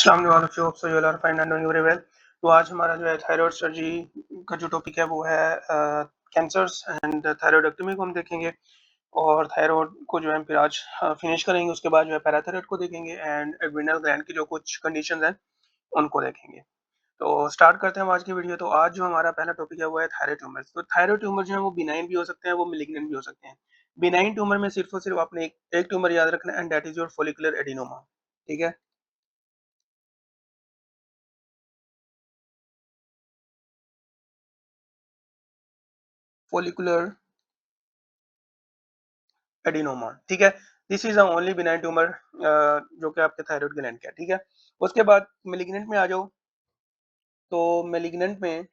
अस्सलाम वालेकुम, hope so you all are fine and doing very well. तो आज हमारा जो है थायराइड सर्जरी का जो टॉपिक है वो है कैंसर्स एंड थायराइडेक्टमी को हम देखेंगे। और थायराइड को जो है फिर आज फिनिश करेंगे। उसके बाद जो है पैराथायराइड को देखेंगे एंड एड्रिनल ग्लैंड की जो कुछ कंडीशंस हैं उनको देखेंगे। तो स्टार्ट करते हैं आज की वीडियो। तो आज जो हमारा पहला टॉपिक है वो है थायराइड ट्यूमर्स। तो थायराइड ट्यूमर जो है वो बिनाइन भी हो सकते हैं, वो मेलिग्नेंट भी हो सकते हैं। बिनाइन ट्यूमर में सिर्फ और सिर्फ आपने एक ट्यूमर याद रखना है and that is your follicular adenoma. ठीक है, फॉलिकुलर एडिनोमा। ठीक है, this is the only benign tumour जो कि आपके थायराइड ग्लैंड का है। ठीक है, उसके बाद मेलिग्नेंट में आ जाओ। तो मेलिग्नेंट में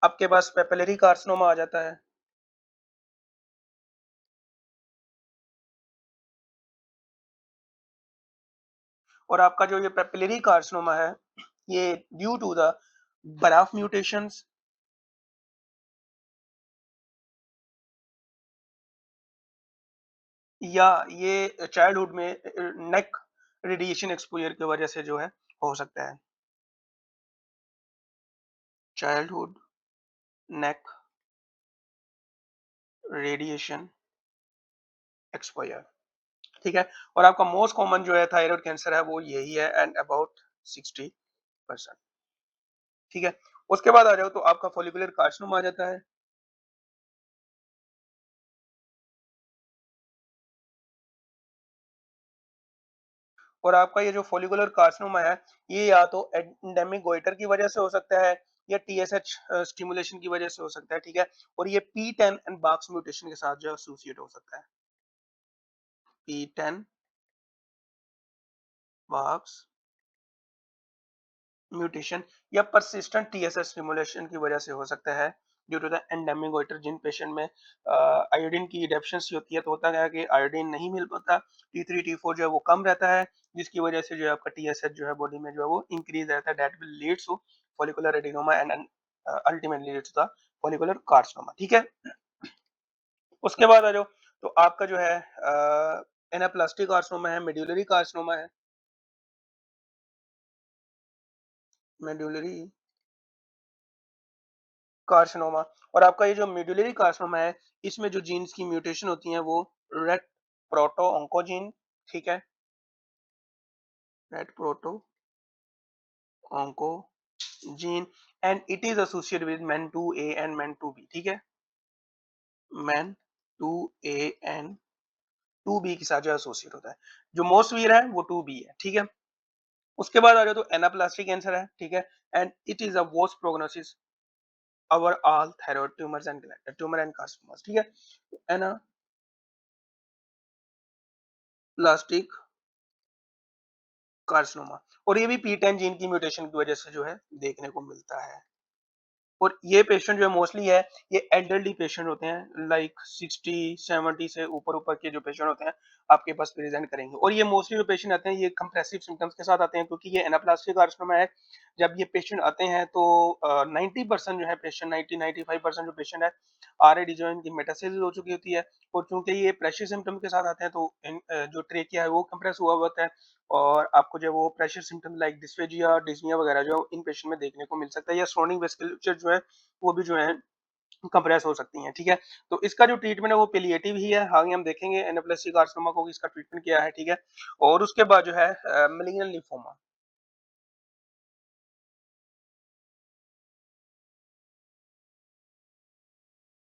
आपके पास पेपिलरी कार्सिनोमा आ जाता है। और आपका जो ये पेपिलरी कार्सिनोमा है ये due to the BRAF mutations या ये चाइल्डहुड में नेक रेडिएशन एक्सपोजर की वजह से जो है हो सकता है। चाइल्डहुड नेक रेडिएशन एक्सपोजर। ठीक है, और आपका मोस्ट कॉमन जो है थायराइड कैंसर है वो यही है एंड अबाउट 60%। ठीक है, उसके बाद आ जाओ तो आपका फॉलिकुलर कार्सिनोमा आ जाता है। और आपका ये जो फॉलिकुलर कार्सिनोमा है ये या तो एंडेमिक गोइटर की वजह से हो सकता है या टीएसएच स्टिमुलेशन की वजह से हो सकता है। ठीक है, और ये P10 एंड बाक्स म्यूटेशन के साथ जो एसोसिएट हो सकता है। P10 बाक्स म्यूटेशन या परसिस्टेंट टीएसएच स्टिमुलेशन की वजह से हो सकता है due to the endemic goitre. जिन पेशेंट में आयोडीन की डेफिशिएंसी होती है तो होता है कि आयोडीन नहीं मिल पाता, T3 T4 जो है वो कम रहता है, जिसकी वजह से जो है आपका टीएसएच जो है बॉडी में जो है वो इंक्रीज रहता है। That will leads to follicular adenoma and ultimately leads to the follicular carcinoma. ठीक है, उसके बाद आ जाओ तो आपका जो है एनाप्लास्टिक कार्सिनोमा है, मेड्यूलरी कार्सिनोमा है। Medullary carcinoma. और आपका ये जो मेडुलरी कार्सिनोमा है इसमें जो जीन्स की म्यूटेशन होती है वो रेट प्रोटो ऑन्कोजीन। ठीक है, rate proto oncogene and it is associated with man 2A and man 2B। ठीक है, मैन 2A एंड 2B के साथ जो एसोसिएट होता है। जो मोस्ट सीवियर है वो 2B है। ठीक है, उसके बाद आ जाओ तो एनाप्लास्टिक कैंसर है। ठीक है, and it is a worst prognosis over all thyroid tumours and tumour and carcinomas. ठीक है, एनाप्लास्टिक कार्सिनोमा। और ये भी P10 जीन की म्यूटेशन की वजह से जो है देखने को मिलता है। और ये पेशेंट जो है मोस्टली है ये एल्डरली पेशेंट होते हैं, लाइक 60-70 से ऊपर ऊपर के जो पेशेंट होते हैं आपके पास प्रेजेंट करेंगे। और ये मोस्टली जो पेशेंट आते हैं ये कंप्रेसिव सिम्टम्स के साथ आते हैं क्योंकि ये एनाप्लास्टिक कार्सिनोमा है। जब ये पेशेंट आते हैं तो 90% जो है पेशेंट 90-95% जो पेशेंट है ऑलरेडी जो इनकी मेटास्टेसिस हो चुकी होती है। और चूंकि ये प्रेशर सिम्टम के साथ आते हैं तो जो ट्रेकिया है वो कंप्रेस हुआ होता है और आपको जो वो pressure symptom like dysphagia dyspnoea वगैरह जो इन पेशेंट में देखने को मिल सकता है। या सराउंडिंग वेस्कुलर जो है वो भी जो है कंप्रेस हो सकती हैं। ठीक है, तो इसका जो ट्रीटमेंट है वो पेलिएटिव ही है। आगे हम देखेंगे एनाप्लास्टिक कार्सिनोमा को इसका ट्रीटमेंट क्या है। ठीक है, और उसके बाद जो है मैलिग्नल लिम्फोमा।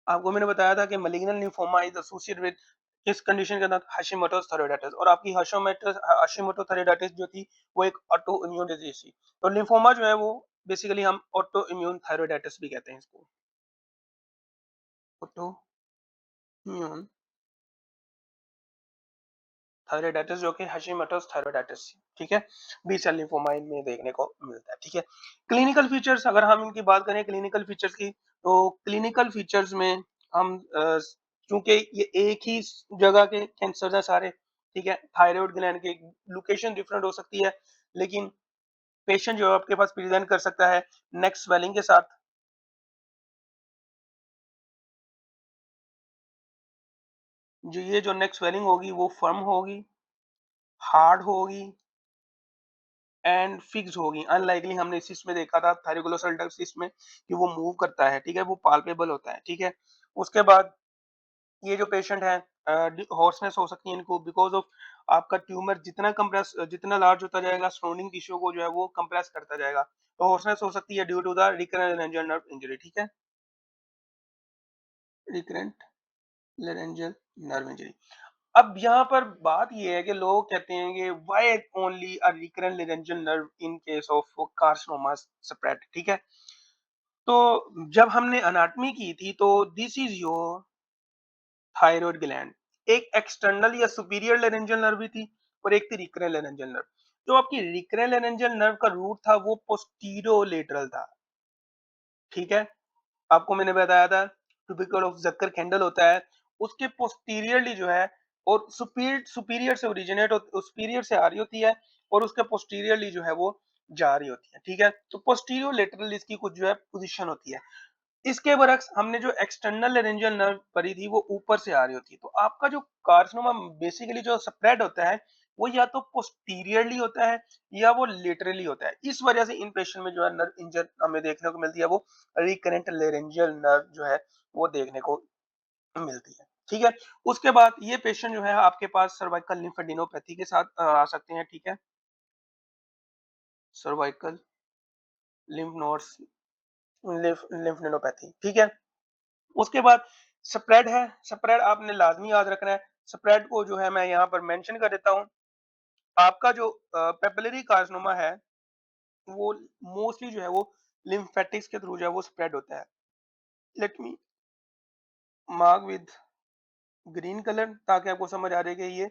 आपको मैंने बताया था कि मैलिग्नल लिम्फोमा इज एसोसिएटेड विद इस कंडीशन के अंदर हाशिमोटोस थायराइडाइटिस। और आपकी हाशिमोटो थायराइडाइटिस जो थी वो एक ऑटो इम्यून डिजीज थी। तो लिम्फोमा जो है वो बेसिकली हम ऑटो इम्यून थायराइडाइटिस भी कहते हैं इसको, ऑटो इम्यून थायराइडाइटिस जो कि हाशिमोटोस थायराइडाइटिस। ठीक है, बी सेल लिम्फोमा में देखने को मिलता है। ठीक है, क्लिनिकल फीचर्स अगर हम इनकी बात करें क्लिनिकल फीचर्स की तो क्लिनिकल फीचर्स में हम चूंकि ये एक ही जगह के कैंसर है सारे। ठीक है, थायराइड ग्लैंड की लोकेशन डिफरेंट हो सकती है लेकिन पेशेंट जो है आपके पास प्रेजेंट कर सकता है नेक स्वेलिंग के साथ। जो ये जो नेक स्वेलिंग होगी वो फर्म होगी हार्ड होगी एंड फिक्स्ड होगी। अनलाइकली हमने इस सिस्ट में देखा था थायरोग्लोसल डक्ट सिस्ट में कि वो मूव करता है, ठीक है? वो पाल्पेबल होता है, ठीक है? उसके बाद ये जो पेशेंट है हॉर्सनेस हो सकती है इनको बिकॉज़ ऑफ आपका ट्यूमर जितना लार्ज होता जाएगा सराउंडिंग टिश्यू को जो है वो कंप्रेस करता जाएगा। तो हॉर्सनेस हो सकती है due to the recurrent laryngeal nerve injury, ठीक है? Recurrent laryngeal nerve injury. अब यहाँ पर बात ये है कि लोग कहते हैं कि why only a recurrent laryngeal nerve in case of carcinoma spread, ठीक है? तो जब हमने एनाटॉमी की थी तो this is your thyroid gland. एक एक्सटर्नल या सुपीरियर लेरेंजियल नर्व भी थी और एक थी रिकरेंट लेरेंजियल नर्व। जो आपकी रिकरेंट लेरेंजियल नर्व का रूट था वो पोस्टीरियोलेटरल था, ठीक है? आपको मैंने बताया था ट्यूबिकल ऑफ जक्कर कैंडल होता है, उसके पोस्टीरियरली जो है और सुपीरियर से ओरिजिनेट सुपीरियर से आ रही होती है और उसके पोस्टीरियरली जो है वो जा रही होती है, ठीक है? तो पोस्टीरियो लेटरल इसकी कुछ जो है पोजीशन होती है। इसके बरक्स हमने जो एक्सटर्नल लेरेंजियल नर्व पढ़ी थी वो ऊपर से आ रही होती है। तो आपका जो कार्सिनोमा बेसिकली जो स्प्रेड होता है वो या तो पोस्टीरियरली होता है या वो लेटरली होता है। इस वजह से इन पेशेंट में जो है नर्व इंजर हमें देखने को मिलती है वो रिकरेंट लेरेंजियल नर्व जो है वो देखने को मिलती है, ठीक है? उसके बाद ये पेशेंट जो है आपके पास सर्वाइकल लिम्फेडिनोपैथी के साथ आ सकते हैं, ठीक है? सर्वाइकल लिम्फ नोड्स लिम्फेडिनोपैथी, ठीक है? उसके बाद स्प्रेड है, स्प्रेड आपने लाजमी याद रखना है। स्प्रेड को जो है मैं यहाँ पर मेंशन कर देता हूँ। आपका जो पेपिलरी कार्सिनोमा है वो मोस्टली जो है वो लिम्फेटिक्स के थ्रू जो है वो स्प्रेड होता है। Let me mark with green colour ताकि आपको समझ आ जाए कि ये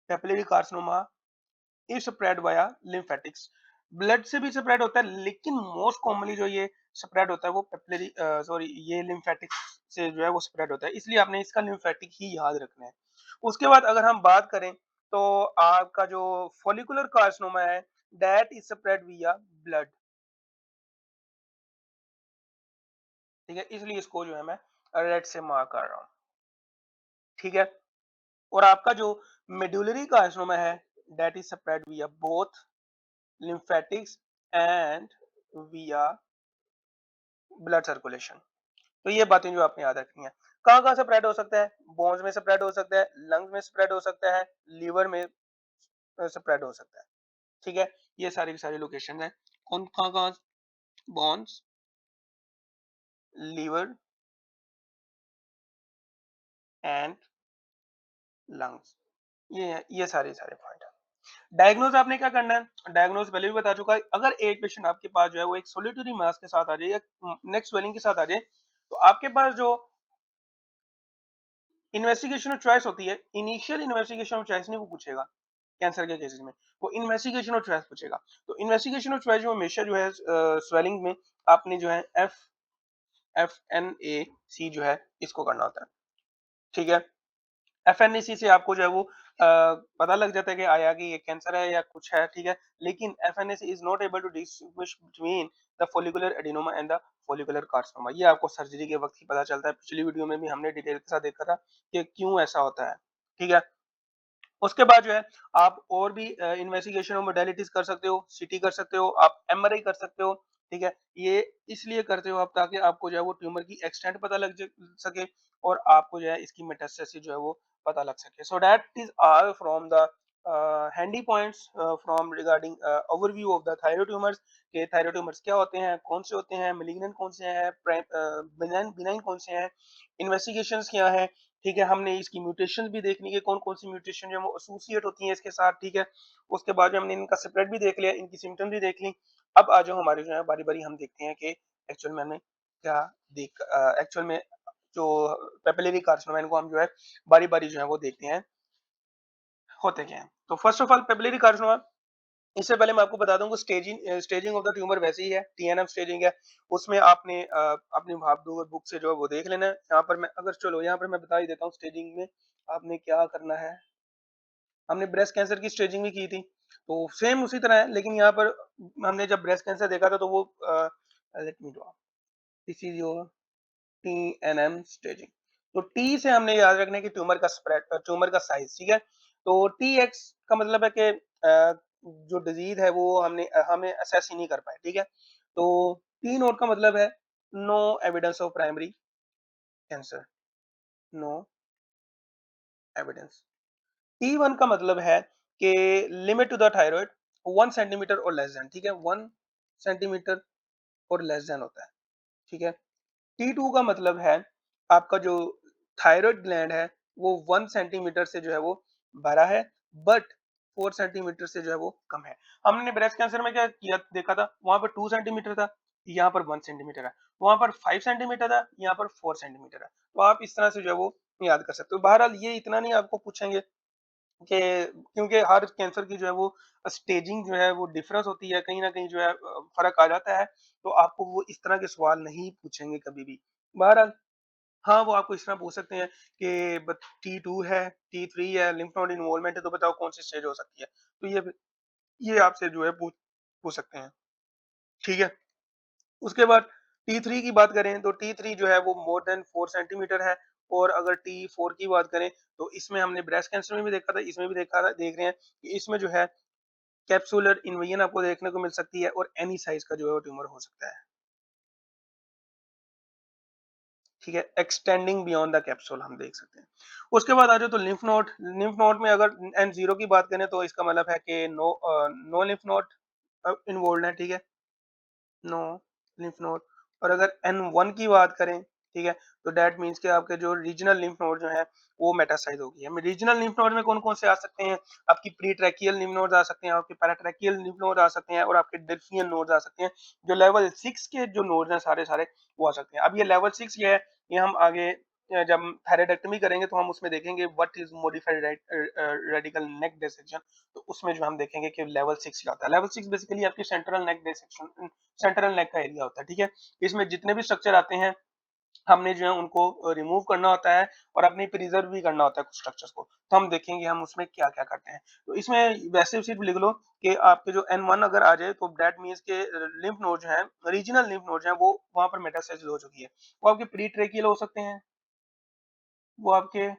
papillary carcinoma is spread via lymphatics. Blood से भी स्प्रेड होता है लेकिन मोस्ट कॉमनली जो ये स्प्रेड होता है वो पेपिलरी सॉरी ये लिम्फेटिक्स से जो है वो स्प्रेड होता है, इसलिए आपने इसका लिम्फेटिक ही याद रखना है। उसके बाद अगर हम बात करें तो आपका जो फॉलिकुलर कार्सिनोमा है दैट इज स्प्रेड विया ब्लड, ठीक है? इसलिए इसको जो है मैं रेड से मार्क कर रहा हूँ, ठीक है? और आपका जो मेडुलरी कार्सिनोमा है दैट इज स्प्रेड विया बोथ लिम्फेटिक्स एंड विया ब्लड सर्कुलेशन। तो ये बातें जो आपने याद रखनी है। कहाँ-कहाँ स्प्रेड हो सकता है? बोन्स में स्प्रेड हो सकता है, लंग्स में स्प्रेड हो सकता है, लीवर में स्प्रेड हो सकता है, ठीक है? ये सारी की सारी लोकेशन है। कौन कहाँ-कहाँ? Bones, liver and lungs. ये सारे पॉइंट है। डायग्नोज आपने क्या करना है? डायग्नोज पहले भी बता चुका है। अगर एक पेशेंट आपके पास जो है वो एक सोलिटरी मास के साथ आ जाए या नेक स्वेलिंग के साथ आ जाए, तो आपके पास जो इन्वेस्टिगेशन ऑफ चॉइस होती है, इनिशियल इन्वेस्टिगेशन ऑफ चॉइस नहीं वो पूछेगा कैंसर के केसेस में, वो इन्वेस्टिगेशन ऑफ चॉइस पूछेगा। तो इन्वेस्टिगेशन ऑफ चॉइस जो हमेशा जो है स्वेलिंग में आपने जो है एफएनएसी जो है इसको करना होता है, ठीक है? एफएनएसी से आपको जो है वो पता लग जाता है कि आया कि ये कैंसर है या कुछ है, ठीक है? लेकिन FNAC is not able to distinguish between the follicular adenoma and the follicular carcinoma. ये आपको सर्जरी के वक्त ही पता चलता है। पिछली वीडियो में भी हमने डिटेल के साथ देखा था कि क्यों ऐसा होता है, ठीक है? उसके बाद जो है आप और भी इन्वेस्टिगेशन और मोडालिटीज कर सकते हो, सीटी कर सकते हो, आप एमआरआई कर सकते हो, ठीक है? ये इसलिए करते हो आप ताकि आपको जो है वो ट्यूमर की एक्सटेंट पता लग सके और आपको जो है इसकी मेटास्टेसिस जो है वो पता लग सके। So that is all from the handy points from regarding overview of the thyroid tumours के थायराइड ट्यूमर्स क्या होते हैं, कौन से होते हैं, मेलिग्नेंट कौन से हैं, बिनाइन बिनाइन कौन से हैं, इन्वेस्टिगेशंस क्या हैं, ठीक है? हमने इसकी म्यूटेशंस भी देखनी है, कौन-कौन सी म्यूटेशन जो है वो एसोसिएट होती हैं इसके साथ, ठीक है? उसके बाद में हमने इनका स्प्रेड भी देख लिया, इनकी सिम्पटम भी देख ली। अब आ जाओ हमारे जो है बारी-बारी हम देखते हैं कि एक्चुअल में हमें क्या एक्चुअल में जो पेपिलरी कार्सिनोमा इनको हम जो है बारी-बारी जो है वो देखते हैं, होते क्या हैं। तो first of all papillary carcinoma इससे पहले मैं आपको बता दूं कि स्टेजिंग ऑफ द ट्यूमर वैसे ही है, टीएनएम स्टेजिंग है। उसमें आपने अपनी भागदौड़ बुक से जो है वो देख लेना है। यहाँ पर मैं अगर चलो यहाँ पर मैं बता ही देता हूँ स्टेजिंग में आपने क्या करना है। हमने ब्रेस्ट कैंसर की स्टेजिंग भी की थी, तो सेम उसी तरह है, लेकिन यहाँ पर हमने जब ब्रेस्ट कैंसर देखा था तो वो let me draw this is your TNM staging. तो टी से हमने याद रखना है कि ट्यूमर का स्प्रेड ट्यूमर का साइज, ठीक है? तो टीएक्स का मतलब है कि जो डिज़ीज़ है वो हमें असेस ही नहीं कर पाए, ठीक है? तो टी नोट का मतलब है no evidence of primary cancer, no evidence. T1 का मतलब है कि limit to the thyroid 1 centimetre और लेस देन, ठीक है? 1 सेंटीमीटर और लेस देन होता है, ठीक है? T2 का मतलब है आपका जो थायरॉइड ग्लैंड है वो 1 सेंटीमीटर से जो है वो बड़ा है, बट 4 सेंटीमीटर से जो है वो कम है। हमने ब्रेस्ट कैंसर में क्या किया देखा था, वहाँ पर 2 सेंटीमीटर था, यहाँ पर 1 सेंटीमीटर है। वहाँ पर 5 सेंटीमीटर था, यहाँ पर 4 सेंटीमीटर है। तो आप इस तरह से जो है वो याद कर सकते हो। बहरहाल ये इतना नहीं आपको पूछेंगे कि क्योंकि हर कैंसर की जो है वो स्टेजिंग जो है वो डिफरेंस होती है, कहीं न कहीं जो है फ़र्क आ जाता है, तो आपको वो इस तरह के सवाल नहीं पूछेंगे कभी भी। बहरहाल हाँ, वो आपको इस तरह पूछ सकते हैं कि ब T2 है, T3 है, लिम्फ नोड इन्वॉल्वमेंट है, तो बताओ कौन-सी स्टेज हो सकती है? तो ये आपसे जो है पूछ पूछ सकते हैं, ठीक है? उसके बाद T3 की बात करें तो T3 जो है वो मोर देन 4 सेंटीमीटर है और अगर T4 की बात करें तो इसमें हमने ब्रेस्ट कैंसर में भी देखा था, इसमें भी देखा था देख रहे हैं कि इसमें जो है कैप्सुलर इन्वेजन आपको देखने को मिल सकती है और एनी साइज़ का जो है वो ट्यूमर हो सकता है, ठीक है? एक्सटेंडिंग बियॉन्ड द कैप्सूल हम देख सकते हैं। उसके बाद आ जाओ तो लिम्फ नोड में अगर N0 की बात करें तो इसका मतलब है कि नो लिम्फ नोड इन्वॉल्वड है, ठीक है? नो लिम्फ नोड और अगर N1 की बात करें, ठीक है? तो दैट मीन्स कि आपके जो रीजनल लिम्फ नोड जो है वो मेटासाइज़ हो गई है। रीजनल लिम्फ नोड में कौन-कौन से आ सकते हैं? आपकी प्रीट्रैकियल लिम्फ नोड्स आ सकते हैं, आपके पैराट्रैकियल लिम्फ नोड आ सकते हैं और आपके डेल्फियन नोड्स आ सकते हैं। जो लेवल 6 के जो नोड्स हैं सारे-सारे वो आ सकते हैं। अब ये लेवल 6 क्या है? ये हम आगे जब थायरॉइडेक्टोमी करेंगे तो हम उसमें देखेंगे what is modified radical neck dissection, तो उसमें जो हम देखेंगे कि लेवल 6 क्या होता है। लेवल 6 बेसिकली आपकी सेंट्रल नेक डिसेक्शन सेंट्रल नेक का एरिया होता है, ठीक है? इसमें जितने भी स्ट्रक्चर आते हैं, हमने जो है उनको रिमूव करना होता है और अपने प्रिज़र्व भी करना होता है कुछ स्ट्रक्चर्स को। तो हम देखेंगे हम उसमें क्या-क्या करते हैं। तो इसमें वैसे सिर्फ लिख लो कि आपके जो N1 अगर आ जाए तो दैट मीन्स के लिम्फ नोड जो हैं, रीजनल लिम्फ नोड जो हैं वो वहाँ पर मेटास्टेसिस हो चुकी है। वो आपके प्रीट्रैकियल हो सकते हैं, वो आपके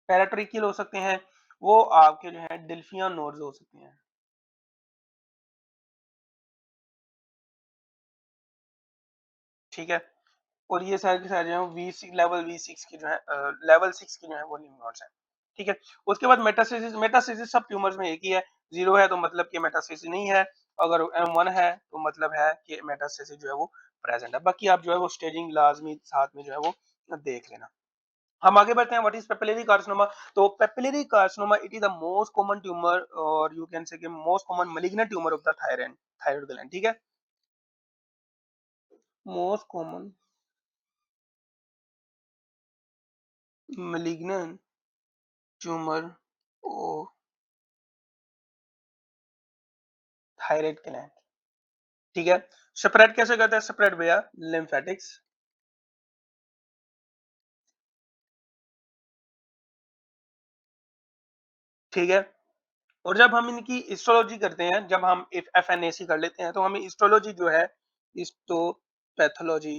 पैराट्रैकियल हो सकते हैं, वो आपके जो है डेल्फियन नोड्स हो सकते हैं, ठीक है? और ये सारे के सारे जो है V6 की जो है लेवल 6 की जो है वो लिम्फ नोड्स हैं, ठीक है? उसके बाद मेटास्टेसिस सब ट्यूमर्स में एक ही है, 0 है तो मतलब कि मेटास्टेसिस नहीं है, अगर M1 है तो मतलब है कि मेटास्टेसिस जो है वो प्रेज़ेंट है। बाकी आप जो है वो स्टेजिंग लाज़मी साथ में जो है वो देख लेना। हम आगे बढ़ते हैं व्हाट इज़ पेपिलरी कार्सिनोमा। तो papillary carcinoma it is the most common tumour और यू कैन से कि most common malignant tumour of the thyroid gland, ठीक है? Most common malignant tumour of thyroid gland, ठीक है? सेपरेट कैसे करते हैं? सेपरेट भैया लिम्फेटिक्स, ठीक है? और जब हम इनकी हिस्टोलॉजी करते हैं, जब हम इफ एफएनएसी कर लेते हैं, तो हमें हिस्टोलॉजी जो है, हिस्टोपैथोलॉजी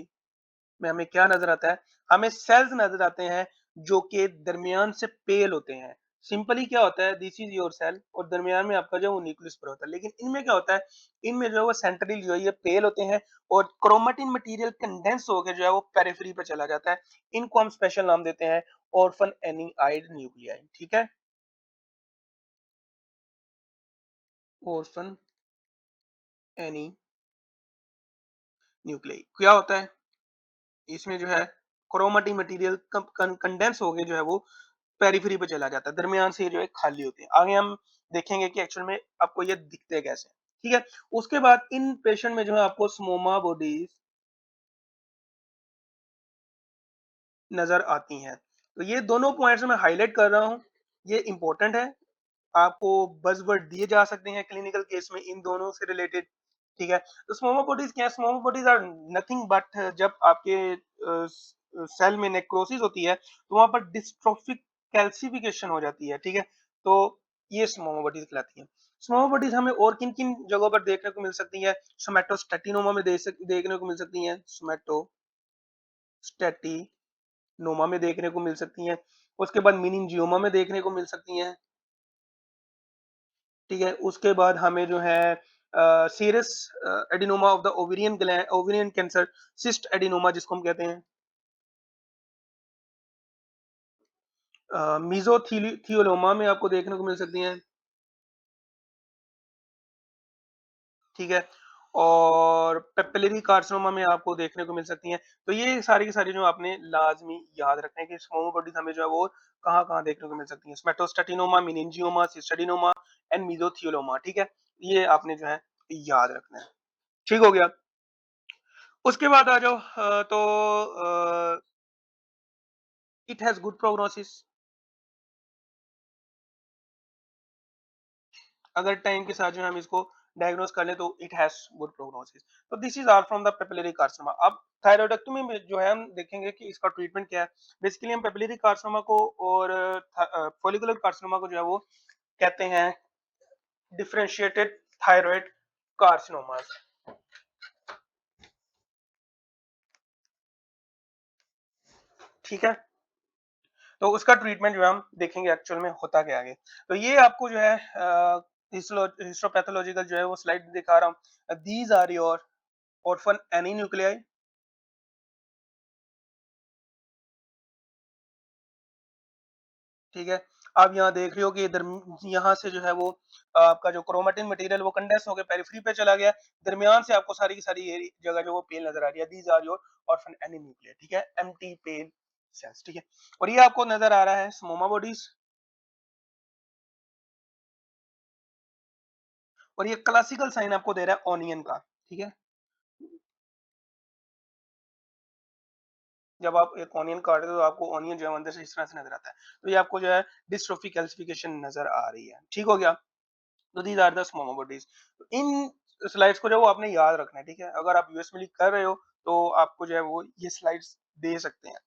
में हमें क्या नज़र आता है? हमें सेल्स नज़र आते हैं जो कि दरमियान से पेल होते हैं। सिंपली क्या होता है दिस इज़ योर सेल और दरमियान में आपका जो है वो न्यूक्लियस पर होता है। लेकिन इनमें क्या होता है? इनमें जो है वो सेंट्रली जो है ये पेल होते हैं और क्रोमैटिन मटेरियल कंडेंस होके जो है वो पेरिफेरी पे चला जाता है। इनको हम स्पेशल नाम देते हैं ऑर्फन एनियाइड न्यूक्लियाई, ठीक है? ऑर्फन एनी न्यूक्लियाई क्या होता है? इसमें जो है क्रोमैटिक मटेरियल कंडेंस होके जो है वो पेरिफेरी पे चला जाता है, दरमियान से ये जो है खाली होते हैं। आगे हम देखेंगे कि एक्चुअल में आपको ये दिखते कैसे हैं, ठीक है? उसके बाद इन पेशेंट में जो है आपको स्मोमा बॉडीज़ नज़र आती हैं। तो ये दोनों पॉइंट्स मैं हाइलाइट कर रहा हूँ, ये इम्पोर्टेंट है। आपको बज़वर्ड दिए जा सकते हैं क्लिनिकल केस में इन दोनों से रिलेटेड, ठीक है? तो स्मोमोपोटीज़ क्या है? स्मोमोपोटीज़ आर नथिंग बट जब आपके सेल में नेक्रोसिस होती है, तो वहाँ पर डिस्ट्रोफिक कैल्सिफिकेशन हो जाती है, ठीक है? तो ये स्मोमोपोटीज़ कहलाती हैं। स्मोमोपोटीज़ हमें और किन-किन जगहों पर देखने को मिल सकती है? सोमैटोस्टेटिनोमा में देखने को मिल सकती हैं, सोमैटोस्टेटिनोमा नोमा में देखने को मिल सकती हैं। उसके बाद मीनिंजियोमा में देखने को मिल सकती हैं, ठीक है? उसके बाद हमें जो है serous adenoma of the ovarian cancer, cyst adenoma जिसको हम कहते हैं, मेसोथेलियोमा में आपको देखने को मिल सकती हैं, ठीक है? और पेपिलरी कार्सिनोमा में आपको देखने को मिल सकती हैं। तो ये सारी की सारी जो आपने लाज़मी याद रखना है कि स्मॉल बॉडीज़ हमें जो है वो कहाँ-कहाँ देखने को मिल सकती हैं। स्मेटोस्टेटिनोमा, मेनिंजियोमा, सिस्टेडिनोमा एंड मेसोथेलियोमा, ठीक है? ये आपने जो है याद रखना है। ठीक हो गया? उसके बाद आ जाओ इट हैज़ गुड प्रोग्नोसिस। अगर टाइम के साथ जो है हम इसको डायग्नोज कर लें तो इट हैज गुड प्रोग्नोसिस। तो this is are from the papillary carcinoma. अब थायरॉइडेक्टोमी में जो है हम देखेंगे कि इसका ट्रीटमेंट क्या है। बेसिकली हम पेपिलरी कार्सिनोमा को और फॉलिकुलर कार्सिनोमा को जो है वो कहते हैं डिफरेंशिएटेड थायराइड कार्सिनोमास, ठीक है? तो उसका ट्रीटमेंट जो है हम देखेंगे एक्चुअल में होता क्या है आगे। तो ये आपको जो है हिस्टोपैथोलॉजिकल जो है वो स्लाइड दिखा रहा हूँ। These are your orphan Annie nuclei, ठीक है? आप यहाँ देख रहे हो कि इधर यहाँ से जो है वो आपका जो क्रोमेटिन मटेरियल वो कंडेंस होकर पेरिफेरी पे चला गया। दरमियान से आपको सारी की सारी ये जगह जो वो पेल नजर आ रही है। दीज आर योर ऑर्फन एनीन्यूक्लियर, ठीक है? एम्प्टी पेल सेल्स, ठीक है? और ये आपको नजर आ रहा है स्मोमा बॉडीज, और ये क्लासिकल साइन आपको दे रहा है ऑनियन का, ठीक है? जब आप एक ऑनियन काटते हो तो आपको ऑनियन जो है अंदर से इस तरह से नजर आता है। तो ये आपको जो है डिस्ट्रोफी कैल्सिफिकेशन नजर आ रही है, ठीक हो गया? तो these are the small bodies. इन स्लाइड्स को जो वो आपने याद रखना है, ठीक है? अगर आप यूएस में लिख कर रहे हो तो आपको जो है वो ये स्लाइड्स दे सकते हैं,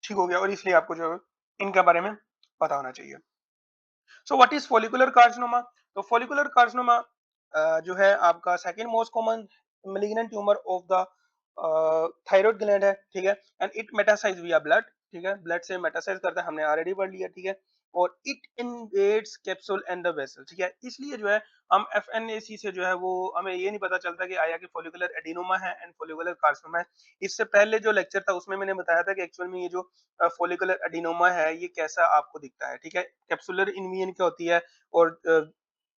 ठीक हो गया? और इसलिए आपको जो है इनके बारे में पता होना चाहिए। So what is follicular carcinoma? तो फॉलिकुलर कार्सिनोमा जो है आपका second most common malignant tumour of the thyroid gland है, ठीक है? एंड इट मेटासाइज विया ब्लड, ठीक है? ब्लड से मेटासाइज करता है, हमने ऑलरेडी पढ़ लिया, ठीक है? और it invades capsule and the vessel, ठीक है? इसलिए जो है हम एफएनएसी से जो है वो हमें ये नहीं पता चलता कि आया कि फॉलिकुलर एडिनोमा है एंड फॉलिकुलर कार्सिनोमा है। इससे पहले जो लेक्चर था उसमें मैंने बताया था कि एक्चुअल में ये जो फॉलिकुलर एडिनोमा है ये कैसा आपको दिखता है, ठीक है? कैप्सुलर इन्वियन क्या होती है, और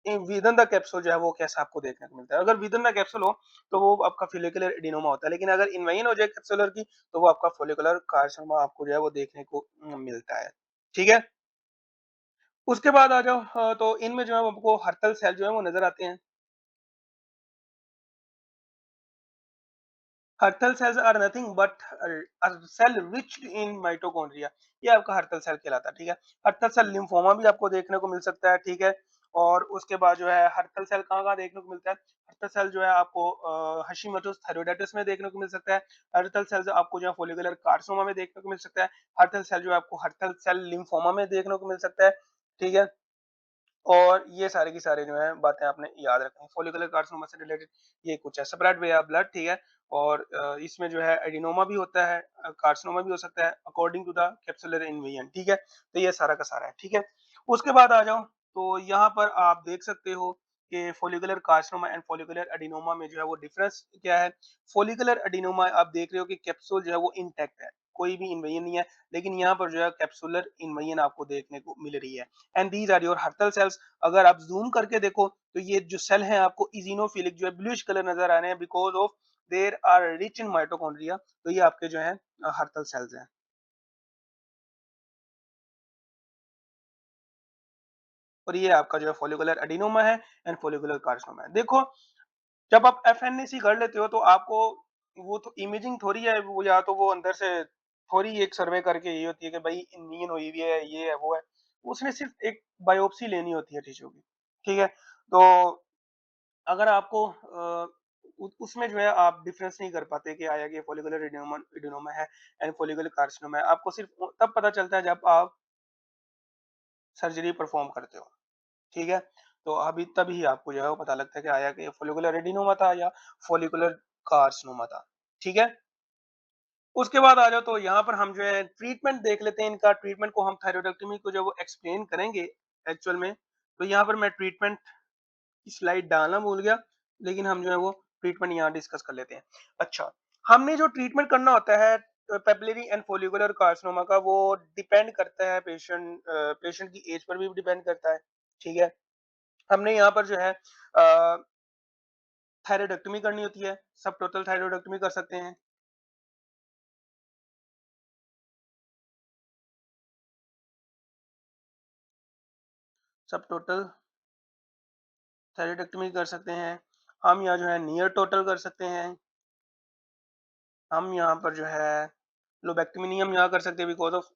विद इन द कैप्सूल जो है वो कैसा आपको देखने को मिलता है। अगर विद इन द कैप्सूल हो तो वो आपका फॉलिकुलर एडिनोमा होता है, लेकिन अगर इन्वाइन हो जाए कैप्सुलर की तो वो आपका फॉलिकुलर कार्सिनोमा आपको जो है वो देखने को मिलता है, ठीक है? उसके बाद आ जाओ तो इनमें जो है आपको हर्तल सेल जो है वो नजर आते हैं। Hurthle cells are nothing but a cell riched in mitochondria. ये आपका हर्टल सेल कहलाता है, ठीक है? हर्टल सेल लिम्फोमा भी आपको देखने को मिल सकता है, ठीक है? और उसके बाद जो है हर्टल सेल कहाँ-कहाँ देखने को मिलता है? हर्टल सेल जो है आपको हशीमोटोस थायरॉइडाइटिस में देखने को मिल सकता है। हर्टल सेल आपको जो है फॉलिकुलर कार्सिनोमा में देखने को मिल सकता है। हर्टल सेल जो है आपको हर्टल सेल लिम्फोमा में देखने को मिल सकता है, ठीक है? और ये सारे की सारे जो है बातें आपने याद रखनी है। फॉलिकुलर कार्सिनोमा से रिलेटेड ये कुछ है, स्प्रेड विया ब्लड, ठीक है? और इसमें जो है एडिनोमा भी होता है, कार्सिनोमा भी हो सकता है according to the capsular invasion, ठीक है? तो ये सारा का सारा है, ठीक है? उसके बाद आ जाओ तो यहाँ पर आप देख सकते हो कि follicular carcinoma and follicular adenoma में जो है वो डिफरेंस क्या है। फॉलिकुलर एडिनोमा आप देख रहे हो कि कैप्सूल जो है वो इंटैक्ट है, कोई भी इन्वेजन नहीं है, लेकिन यहाँ पर जो है कैप्सुलर इन्वेजन आपको देखने को मिल रही है। And these are your Hurthle cells. अगर आप जूम करके देखो तो ये जो सेल है आपको इजिनोफिलिक जो है ब्लूइश कलर नजर आ रहे हैं because of there are rich in mitochondria. तो ये आपके जो है हर्टल सेल्स हैं। और ये आपका जो है फॉलिकुलर एडिनोमा है एंड फॉलिकुलर कार्सिनोमा है। देखो, जब आप एफएनएसी कर लेते हो तो आपको वो तो इमेजिंग थोड़ी है, वो या तो वो अंदर से थोड़ी एक सर्वे करके ये होती है कि भाई इन्वीजन हुई हुई है, ये है वो है। उसने सिर्फ एक बायोप्सी लेनी होती है टिश्यू की, ठीक है? तो अगर आपको उसमें जो है आप डिफरेंस नहीं कर पाते कि आया कि फॉलिकुलर एडिनोमा एडिनोमा है एंड फॉलिकुलर कार्सिनोमा है। आपको सिर्फ तब पता चलता है जब आप सर्जरी परफॉर्म करते हो, ठीक है? तो अभी तभी आपको जो है वो पता लगता है कि आया कि फॉलिकुलर एडिनोमा था या फॉलिकुलर कार्सिनोमा था, ठीक है? उसके बाद आ जाओ तो यहाँ पर हम जो है ट्रीटमेंट देख लेते हैं इनका। ट्रीटमेंट को हम थायरॉइडेक्टोमी को जब वो एक्सप्लेन करेंगे एक्चुअल में, तो यहाँ पर मैं ट्रीटमेंट की स्लाइड डालना भूल गया, लेकिन हम जो है वो ट्रीटमेंट यहाँ डिस्कस कर लेते हैं। अच्छा, हमने जो ट्रीटमेंट करना होता है पेपिलरी एंड फॉलिकुलर कार्सिनोमा का, वो डिपेंड करता है पेशेंट की एज पर भी डिपेंड करता है, ठीक है? हमने यहाँ पर जो है थायरॉइडेक्टोमी करनी होती है, सब टोटल थायरॉइडेक्टोमी कर सकते हैं। सब टोटल थायरॉइडेक्टोमी कर सकते हैं। हम यहाँ जो है नियर टोटल कर सकते हैं। हम यहाँ पर जो है लोबेक्टोमी नहीं हम यहाँ कर सकते बिकॉज़ ऑफ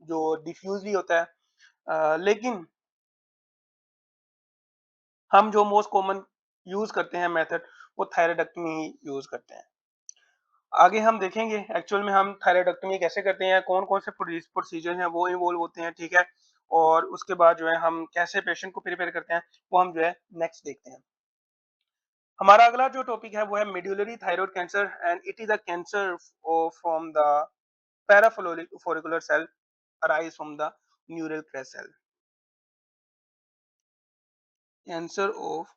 जो डिफ्यूज़ली होता है। लेकिन हम जो मोस्ट कॉमन यूज़ करते हैं मेथड, वो थायरॉइडेक्टोमी ही यूज़ करते हैं। आगे हम देखेंगे एक्चुअल में हम थायरॉइडेक्टोमी कैसे करते हैं, कौन-कौन से प्रोसीजर हैं वो इन्वॉल्व होते हैं, ठीक है? और उसके बाद जो है हम कैसे पेशेंट को प्रिपेयर करते हैं, वो हम जो है नेक्स्ट देखते हैं। हमारा अगला जो टॉपिक है वो है medullary thyroid cancer and it is a cancer from the follicular cell arise from the neural crest cell. Cancer of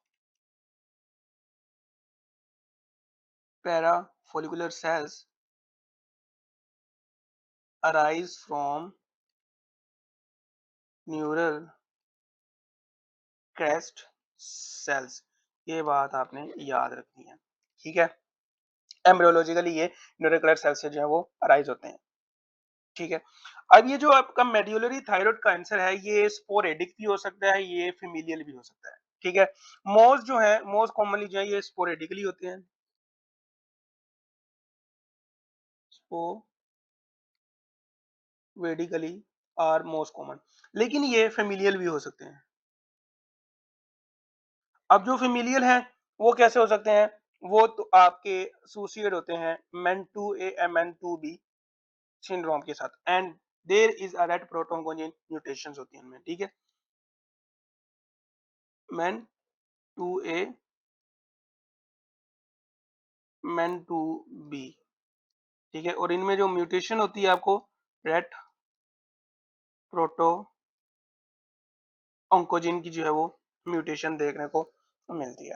parafollicular cells arise from neural crest cells. ये बात आपने याद रखनी है, ठीक है? एम्ब्रियोलॉजिकली ये न्यूरल क्रेस्ट सेल से जो है वो अराइज होते हैं, ठीक है? अब ये जो आपका मेड्यूलरी थायराइड कैंसर है, ये स्पोरेडिक भी हो सकता है, ये फेमिलियल भी हो सकता है, ठीक है? मोस्ट कॉमनली जो है ये स्पोरेडिकली होते हैं, स्पोरेडिकली आर मोस्ट कॉमन, लेकिन ये फेमिलियल भी हो सकते हैं। अब जो फेमिलियल हैं, वो कैसे हो सकते हैं? वो तो आपके एसोसिएट होते हैं MEN2A MN2B सिंड्रोम के साथ and there is a RET proto-oncogene mutations होती हैं उनमें, ठीक है? MEN2A MEN2B, ठीक है? और इनमें जो म्यूटेशन होती है आपको रेट प्रोटो ऑन्कोजीन की जो है वो म्यूटेशन देखने को मिलती है।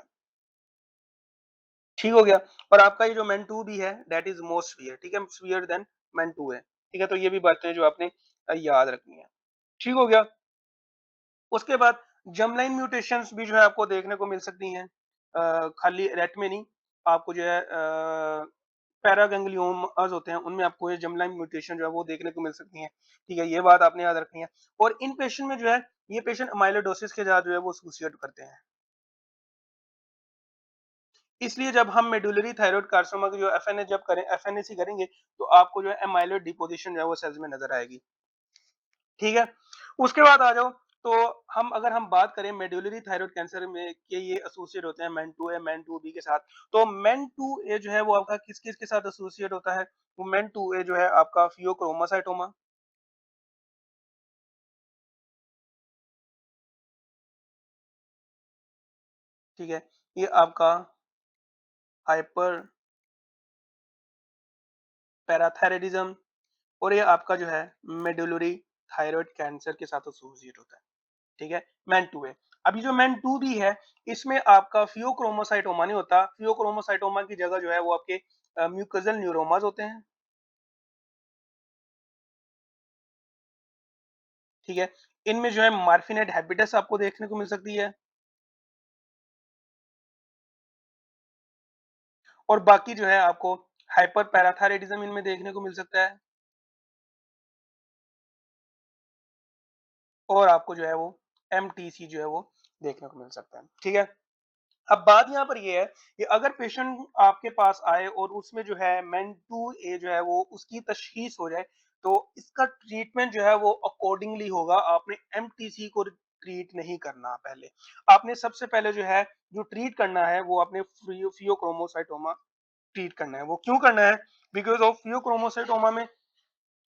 ठीक हो गया। और आपका ये जो मेन टू भी है दैट इज मोर स्फीयर, ठीक है, स्फीयर देन मेन टू है, ठीक है। तो ये भी बातें जो आपने याद रखनी है। ठीक हो गया। उसके बाद जर्मलाइन म्यूटेशंस भी जो है आपको देखने को मिल सकती हैं, खाली रेट में नहीं, आपको जो है पैरागैंग्लियोमास होते हैं उनमें आपको ये जर्मलाइन म्यूटेशन जो है वो देखने को मिल सकती हैं, ठीक है। ये बात आपने याद रखनी है। और इन पेशेंट में जो है ये पेशेंट अमाइलोडोसिस के साथ जो है वो एसोसिएट करते हैं, इसलिए जब हम मेडुलरी थायरॉइड कार्सिनोमा की जो एफएनएसी करेंगे तो आपको जो है एमाइलोइड डिपोजिशन जो है वो सेल्स में नजर आएगी, ठीक है। उसके बाद आ जाओ तो अगर हम बात करें मेडुलरी थायरॉइड कैंसर में कि ये एसोसिएट होते हैं MEN two A MEN two B के साथ, तो मैन टू ए जो है वो आपका किस किस के साथ एसोसिएट होता है? वो मैन टू ए जो है आपका फियोक्रोमोसाइटोमा, ठीक है, ये आपका हाइपर पैराथायराइडिज्म, और ये आपका जो है मेडुलरी थायरॉइड कैंसर के साथ एसोसिएट होता है, ठीक है, मैन टू है। अभी जो मैन टू भी है इसमें आपका फियोक्रोमोसाइटोमा नहीं होता, फियोक्रोमोसाइटोमा की जगह जो है वो आपके म्यूकोजल न्यूरोमास होते हैं, ठीक है। इनमें जो है मार्फिनेट हैबिटस आपको देखने को मिल सकती है, और बाकी जो है आपको हाइपर पैराथायराइडिज्म इनमें देखने को मिल सकता है, और आपको जो है वो एमटीसी जो है वो देखने को मिल सकता है, ठीक है। अब बात यहाँ पर ये है कि अगर पेशेंट आपके पास आए और उसमें जो है मेन टू ए जो है वो उसकी तशखीस हो जाए, तो इसका ट्रीटमेंट जो है वो अकॉर्डिंगली होगा। आपने एमटीसी को ट्रीट नहीं करना, पहले आपने सबसे पहले जो है जो ट्रीट करना है वो आपने फियोक्रोमोसाइटोमा ट्रीट करना है। वो क्यों करना है? बिकॉज ऑफ फियोक्रोमोसाइटोमा में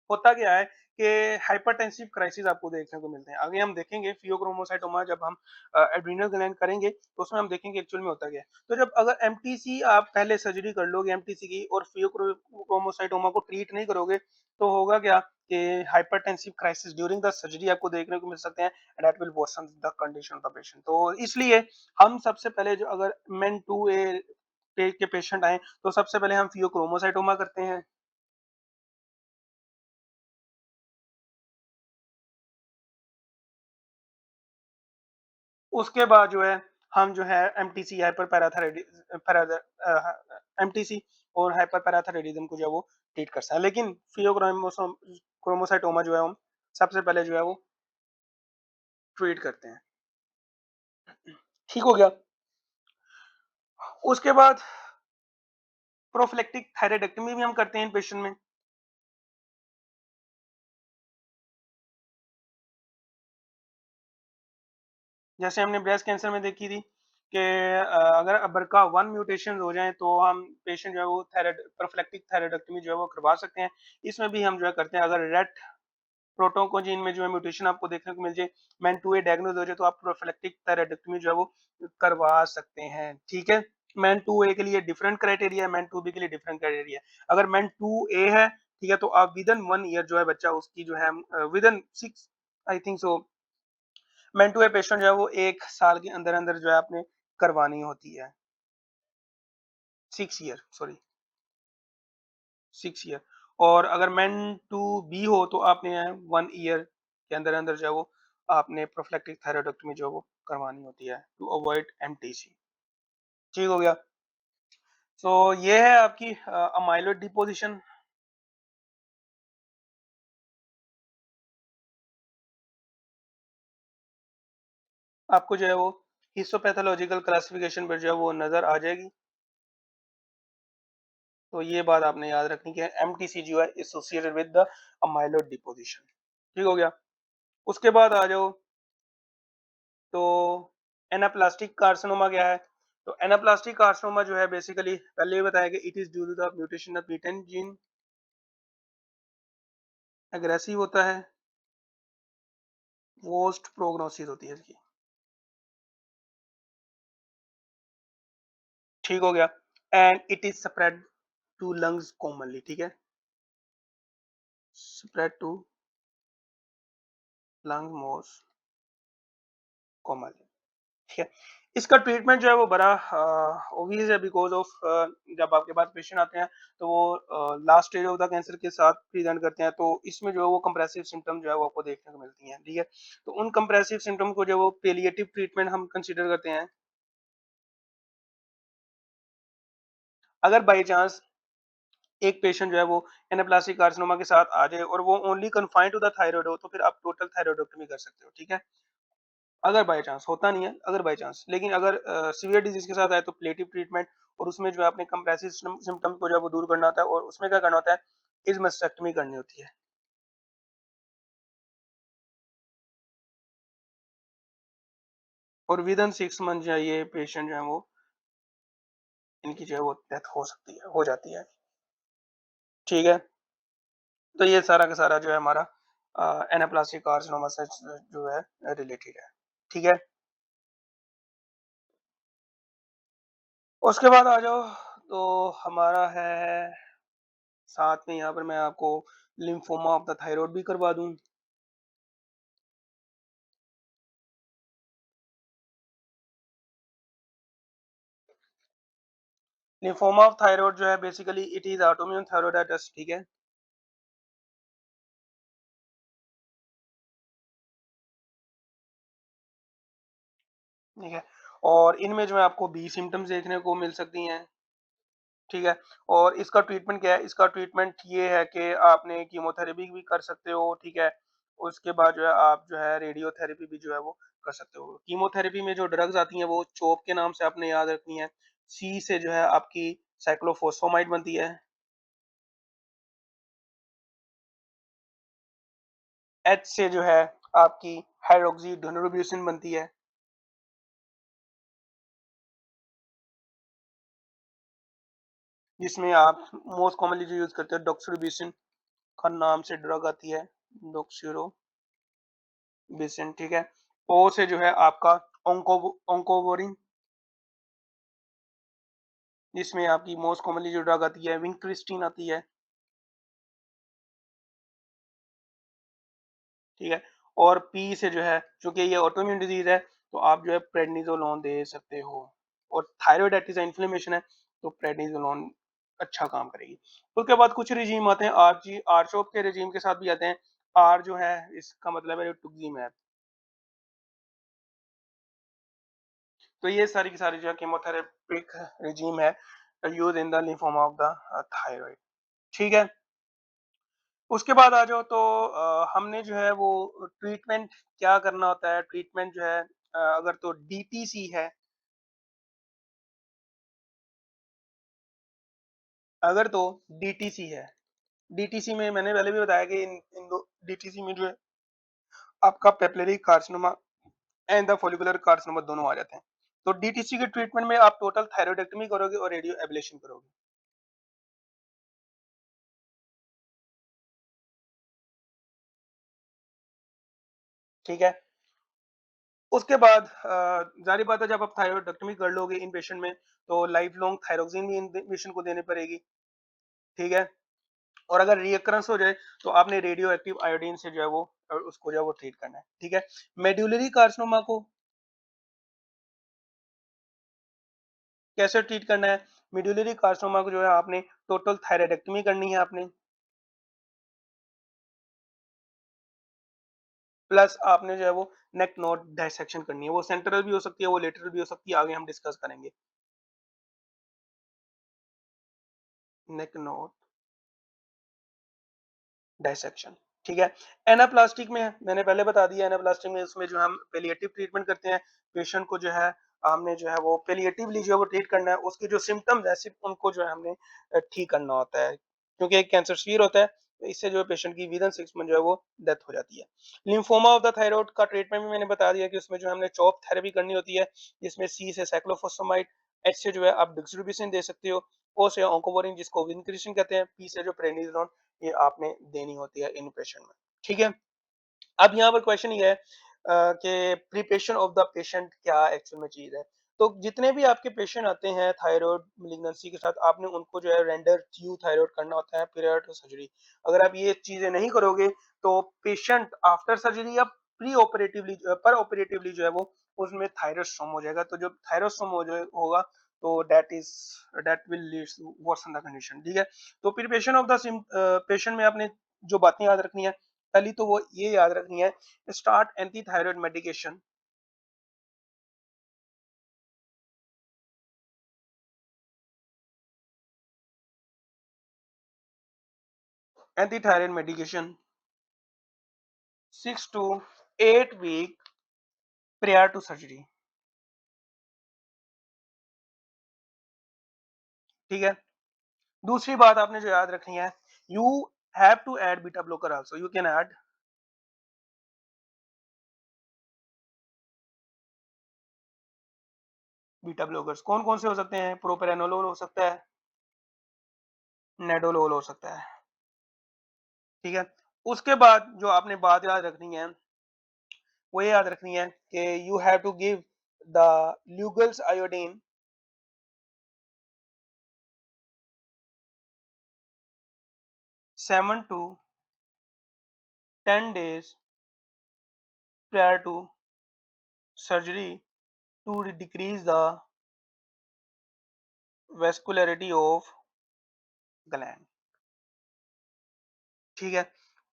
होता क्या है कि हाइपरटेंसिव क्राइसिस आपको देखने को मिलते हैं। आगे हम देखेंगे फियोक्रोमोसाइटोमा जब हम एड्रीनल ग्लैंड करेंगे तो उसमें हम देखेंगे एक्चुअल में होता क्या है। तो जब अगर एमटीसी आप पहले सर्जरी कर लोगे एमटीसी की और फियोक्रोमोसाइटोमा को ट्रीट नहीं करोगे तो होगा क्या कि hypertensive crisis during the surgery आपको देखने को मिल सकते हैं and that will worsen the condition of the patient. तो इसलिए हम सबसे पहले जो अगर मेन 2A के पेशेंट आए तो सबसे पहले हम फियोक्रोमोसाइटोमा करते हैं। उसके बाद जो है हम जो है एमटीसी हाइपर एमटीसी और हाइपर पैराथायरॉयडिज्म को जो है वो ट्रीट करता है, लेकिन क्रोमोसाइटोमा जो है हम सबसे पहले जो है वो ट्रीट करते हैं। ठीक हो गया। उसके बाद प्रोफिलेक्टिक थायराइडेक्टमी भी हम करते हैं इन पेशेंट में। जैसे हमने ब्रेस्ट कैंसर में देखी थी कि अगर BRCA 1 म्यूटेशन हो जाए तो हम पेशेंट जो है वो थायराइड प्रोफिलेक्टिक थायराइडेक्टमी जो है वो करवा सकते हैं। इसमें भी हम जो है करते हैं, अगर रेट प्रोटोकोजीन में जो है म्यूटेशन आपको देखने को मिल जाए, मैन 2A डायग्नोज हो जाए तो आप प्रोफिलेक्टिक थायराइडेक्टमी जो है वो करवा सकते हैं। ठीक है। मैन 2A के लिए डिफरेंट क्राइटेरिया है, मैन 2B के लिए डिफरेंट क्राइटेरिया है। अगर मैन 2A है, ठीक है, तो आप विद इन 1 ईयर जो है बच्चा उसकी जो है with in 6 I think so man 2A patient जो है वो 1 साल के अंदर अंदर जो है आपने करवानी होती है। 6 ईयर सॉरी 6 ईयर। और अगर मैन 2B हो तो आपने 1 ईयर के अंदर अंदर जो है वो आपने प्रोफिलैक्टिक थायराइडेक्टमी जो है वो करवानी होती है टू अवॉइड एमटीसी। ठीक हो गया। तो ये है आपकी अमाइलोइड डिपोजिशन। आपको जो है वो हिस्टोपैथोलॉजिकल क्लासिफिकेशन पर जो है वो नजर आ जाएगी। तो ये बात आपने याद रखनी है, एमटीसी जो है associated with the amyloid deposition. ठीक हो गया। उसके बाद आ जाओ तो एनाप्लास्टिक कार्सिनोमा क्या है। तो एनाप्लास्टिक कार्सिनोमा जो है बेसिकली पहले ही बताया कि it is due to the mutation of PTEN gene. Aggressive होता है, वर्स्ट प्रोग्नोसिस होती है इसकी। ठीक हो गया। And it is spread to lungs commonly. ठीक है, spread to lung most commonly. ठीक है। इसका ट्रीटमेंट जो है वो बड़ा ऑब्वियस है बिकॉज ऑफ जब आपके पास पेशेंट आते हैं तो वो last stage of the cancer के साथ प्रेजेंट करते हैं, तो इसमें जो है वो कंप्रेसिव सिम्टम जो है वो आपको देखने को मिलती हैं। ठीक है, तो उन कंप्रेसिव सिम्टम को जो वो पेलिएटिव ट्रीटमेंट हम कंसीडर करते हैं। अगर बाई चांस एक पेशेंट जो है वो एनाप्लास्टिक कार्सिनोमा के साथ आ जाए और वो only confined to the thyroid हो तो फिर आप टोटल थायराइडोक्टोमी कर सकते हो। ठीक है, अगर बाय चांस, होता नहीं है, अगर बाय चांस, लेकिन अगर सीवियर डिजीज के साथ आए तो प्लेटिव ट्रीटमेंट और उसमें जो है अपने कंप्रेसिव सिम्टम को जो है वो दूर करना होता है और उसमें क्या करना होता है, इज मस्टेक्टमी करनी होती है। और विद इन 6 मंथ जो है ये पेशेंट जो है वो इनकी जो है वो डेथ हो सकती है, हो जाती है। ठीक है, तो ये सारा का सारा जो है हमारा एनाप्लास्टिक कार्सिनोमा से जो है रिलेटेड है। ठीक है, उसके बाद आ जाओ तो हमारा है साथ में, यहाँ पर मैं आपको लिम्फोमा ऑफ द थायराइड भी करवा दूं। लिम्फोमा ऑफ थायराइड जो है basically it is autoimmune thyroiditis. ठीक है, ठीक है, और इनमें जो है आपको बी सिम्टम्स देखने को मिल सकती हैं। ठीक है, और इसका ट्रीटमेंट क्या है, इसका ट्रीटमेंट ये है कि आपने कीमोथेरेपी भी कर सकते हो। ठीक है, उसके बाद जो है आप जो है रेडियोथेरेपी भी जो है वो कर सकते हो। कीमोथेरेपी में जो ड्रग्स आती हैं वो चोप के नाम से आपने याद रखनी है। सी से जो है आपकी साइक्लोफोस्फोमाइड बनती है। एच से जो है आपकी हाइड्रोक्सी डोनोरोब्यूसिन बनती है। जिसमें आप मोस्ट कॉमनली जो यूज करते हैं डॉक्सिडोब्यूसिन का नाम से ड्रग आती है। डॉक्सिरो बिसिन, ठीक है। ओ से जो है आपका ओंकोवोरिन, जिसमें आपकी मोस्ट कॉमनली जो ड्रग आती है विंक्रिस्टीन आती है, ठीक है। और पी से जो है, चूंकि ये ऑटोइम्यून डिजीज है, तो आप जो है प्रेडनिसोलोन दे सकते हो। और थायराइडाइटिस इन्फ्लेमेशन है, तो प्रेडनिसोलोन अच्छा काम करेगी। उसके बाद कुछ रिजीम आते हैं, आरशॉप के रिजीम के साथ भी आते हैं। आर जो है इसका मतलब है टुक्सीमैब। तो ये सारी की सारी जो है कीमोथेरेपिक रिजीम है use in the lymphoma of the thyroid, ठीक है। उसके बाद आ जाओ तो हमने जो है वो ट्रीटमेंट क्या करना होता है। ट्रीटमेंट जो है अगर तो डीटीसी है, अगर तो डीटीसी है, डीटीसी में मैंने पहले भी बताया कि इन दो डीटीसी में जो है आपका papillary carcinoma and the follicular carcinoma दोनों आ जाते हैं। तो डीटीसी के ट्रीटमेंट में आप टोटल थायरॉइडेक्टमी करोगे और रेडियो एब्लेशन करोगे, ठीक है। उसके बाद जारी बात है, जब आप थायरॉइडेक्टमी कर लोगे इन पेशेंट में, तो लाइफ लॉन्ग थायरोक्सिन भी इन पेशेंट को देनी पड़ेगी, ठीक है। और अगर रीअकरेंस हो जाए, तो आपने रेडियो एक्टिव आयोडीन से जो है वो उसको जो है वो ट्रीट करना है, ठीक है। मेड्यूलरी कार्सिनोमा को कैसे ट्रीट करना है। मेड्यूलरी कार्सिनोमा को जो है आपने टोटल थायराइडेक्टमी करनी है आपने, प्लस आपने जो है वो नेक नोड डायसेक्शन करनी है। वो सेंट्रल भी हो सकती है, वो लेटरल भी हो सकती है, आगे हम डिस्कस करेंगे। नेक नोड डायसेक्शन, ठीक है। एनाप्लास्टिक में मैंने पहले बता दिया, एनाप्लास्टिक में उसमें जो हम पेलिएटिव ट्रीटमेंट करते हैं। पेशेंट को जो है हमने जो है वो पेलिएटिवली जो है वो ट्रीट करना है। उसके जो सिम्टम्स है सिर्फ उनको जो है हमने ठीक करना होता है, क्योंकि एक कैंसर सीवियर होता है, तो इससे जो है पेशेंट की विद इन 6 मंथ जो है वो डेथ हो जाती है। लिम्फोमा ऑफ द थायराइड का ट्रीटमेंट भी मैंने बता दिया कि उसमें जो हमने चॉप थेरेपी करनी होती है, जिसमें सी से साइक्लोफॉस्फेमाइड, एच से जो है आप डिक्सोरिबिन दे सकते हो, ओ से ऑन्कोवरिन जिसको विनक्रिशन कहते हैं, पी से जो प्रेनिजोलोन ये आपने देनी होती है इन पेशेंट में, ठीक है। अब यहाँ पर क्वेश्चन ये है कि प्रिपरेशन ऑफ द पेशेंट क्या एक्चुअल में चीज है। तो जितने भी आपके पेशेंट आते हैं थायराइड मेलिग्नेंसी के साथ, आपने उनको जो है रेंडर थ्यू थायराइड करना होता है प्रायर टू सर्जरी। अगर आप ये चीजें नहीं करोगे, तो पेशेंट आफ्टर सर्जरी या प्री ऑपरेटिवली पर ऑपरेटिवली जो है वो उसमें थायरोस्टोम हो जाएगा। तो जो थायरोस्टोम हो जाए होगा, तो that will lead to worsen the condition, ठीक है। तो प्रिपरेशन ऑफ द पेशेंट में आपने जो बातें याद रखनी है, पहली तो वो ये याद रखनी है, start anti thyroid medication. Anti thyroid medication 6 to 8 week prior to surgery, ठीक है। दूसरी बात आपने जो याद रखनी है, you have to add beta blocker also, you can add beta blockers. कौन कौन से हो सकते हैं, प्रोपेरानोलोल हो सकता है, नेडोलोल हो सकता है, ठीक है। उसके बाद जो आपने बात याद रखनी है, वो ये याद रखनी है कि you have to give the Lugol's iodine 7 to 10 days prior to surgery to decrease the vascularity of gland, ठीक है।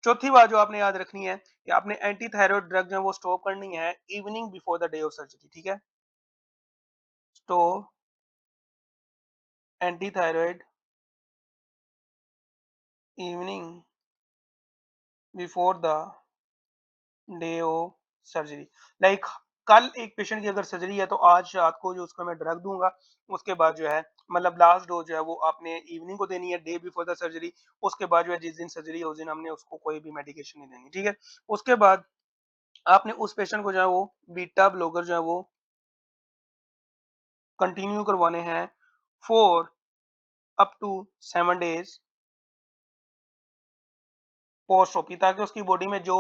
चौथी बात जो आपने याद रखनी है कि आपने एंटी थायराइड ड्रग जो है वो स्टॉप करनी है evening before the day of surgery, ठीक है। Stop anti thyroid evening before the day of surgery. Like कल एक पेशेंट की अगर सर्जरी है, तो आज रात को जो उसको मैं ड्रग दूंगा, उसके बाद जो है मतलब लास्ट डोज जो है वो आपने इवनिंग को देनी है डे बिफोर द सर्जरी। उसके बाद जो है जिस दिन सर्जरी है उस दिन हमने उसको कोई भी मेडिकेशन नहीं देनी, ठीक है। उसके बाद आपने उस पेशेंट को जो है वो बीटा ब्लॉकर जो है वो कंटिन्यू करवाने हैं for up to 7 days post op, ताकि उसकी बॉडी में जो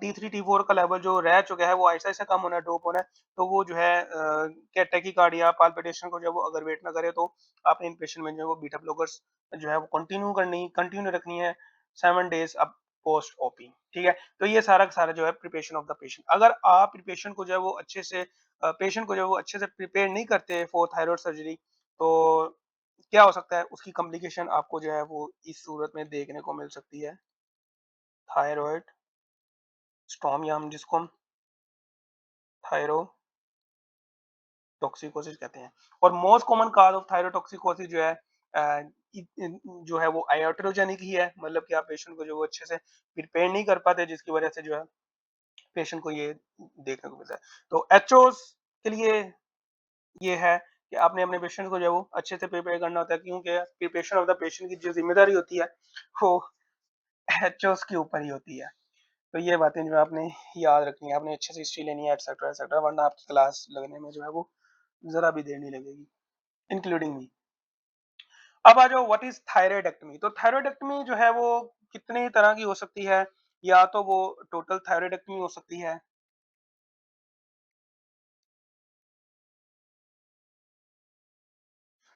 T3 T4 का लेवल जो रह चुका है वो आहिस्ता-आहिस्ता कम होना है, ड्रॉप होना है। तो वो जो है क्या टैकीकार्डिया, पाल्पिटेशन को जब वो अगर वेट ना करे, तो आपने इन पेशेंट में जो है वो बीटा ब्लॉकर्स जो है वो कंटिन्यू रखनी है 7 डेज़ अब पोस्ट ओपी, ठीक है? तो ये सारा का सारा जो है प्रिपरेशन ऑफ द पेशेंट। अगर आप पेशेंट को जो है वो अच्छे से पेशेंट को जो है वो अच्छे से प्रिपेयर नहीं करते फॉर थायरॉइड सर्जरी, तो क्या हो सकता है, उसकी कॉम्प्लिकेशन आपको जो है वो इस सूरत में देखने को मिल सकती है। थायरॉइड स्टॉर्म, या हम जिसको हम थायरोटॉक्सिकोसिस कहते हैं। और most common cause of thyrotoxicosis जो है जो है वो आयोटोजेनिक ही है, मतलब कि आप पेशेंट को जो वो अच्छे से प्रिपेयर नहीं कर पाते, जिसकी वजह से जो है पेशेंट को ये देखने को मिलता है। तो एचओस के लिए ये है कि आपने अपने पेशेंट को जो है वो अच्छे से प्रिपेयर करना होता है, क्योंकि प्रिपरेशन ऑफ द पेशेंट की जो जिम्मेदारी होती है वो एचओस के ऊपर ही होती है। तो ये बातें जो है आपने याद रखनी है, आपने अच्छे से हिस्ट्री लेनी है, एटसेट्रा एटसेट्रा, वरना आपकी क्लास लगने में जो है वो जरा भी देर नहीं लगेगी, इंक्लूडिंग मी। अब आ जाओ, व्हाट इज थायराइडेक्टमी। तो थायराइडेक्टमी जो है वो कितने तरह की हो सकती है, या तो वो टोटल थायराइडेक्टमी हो सकती है।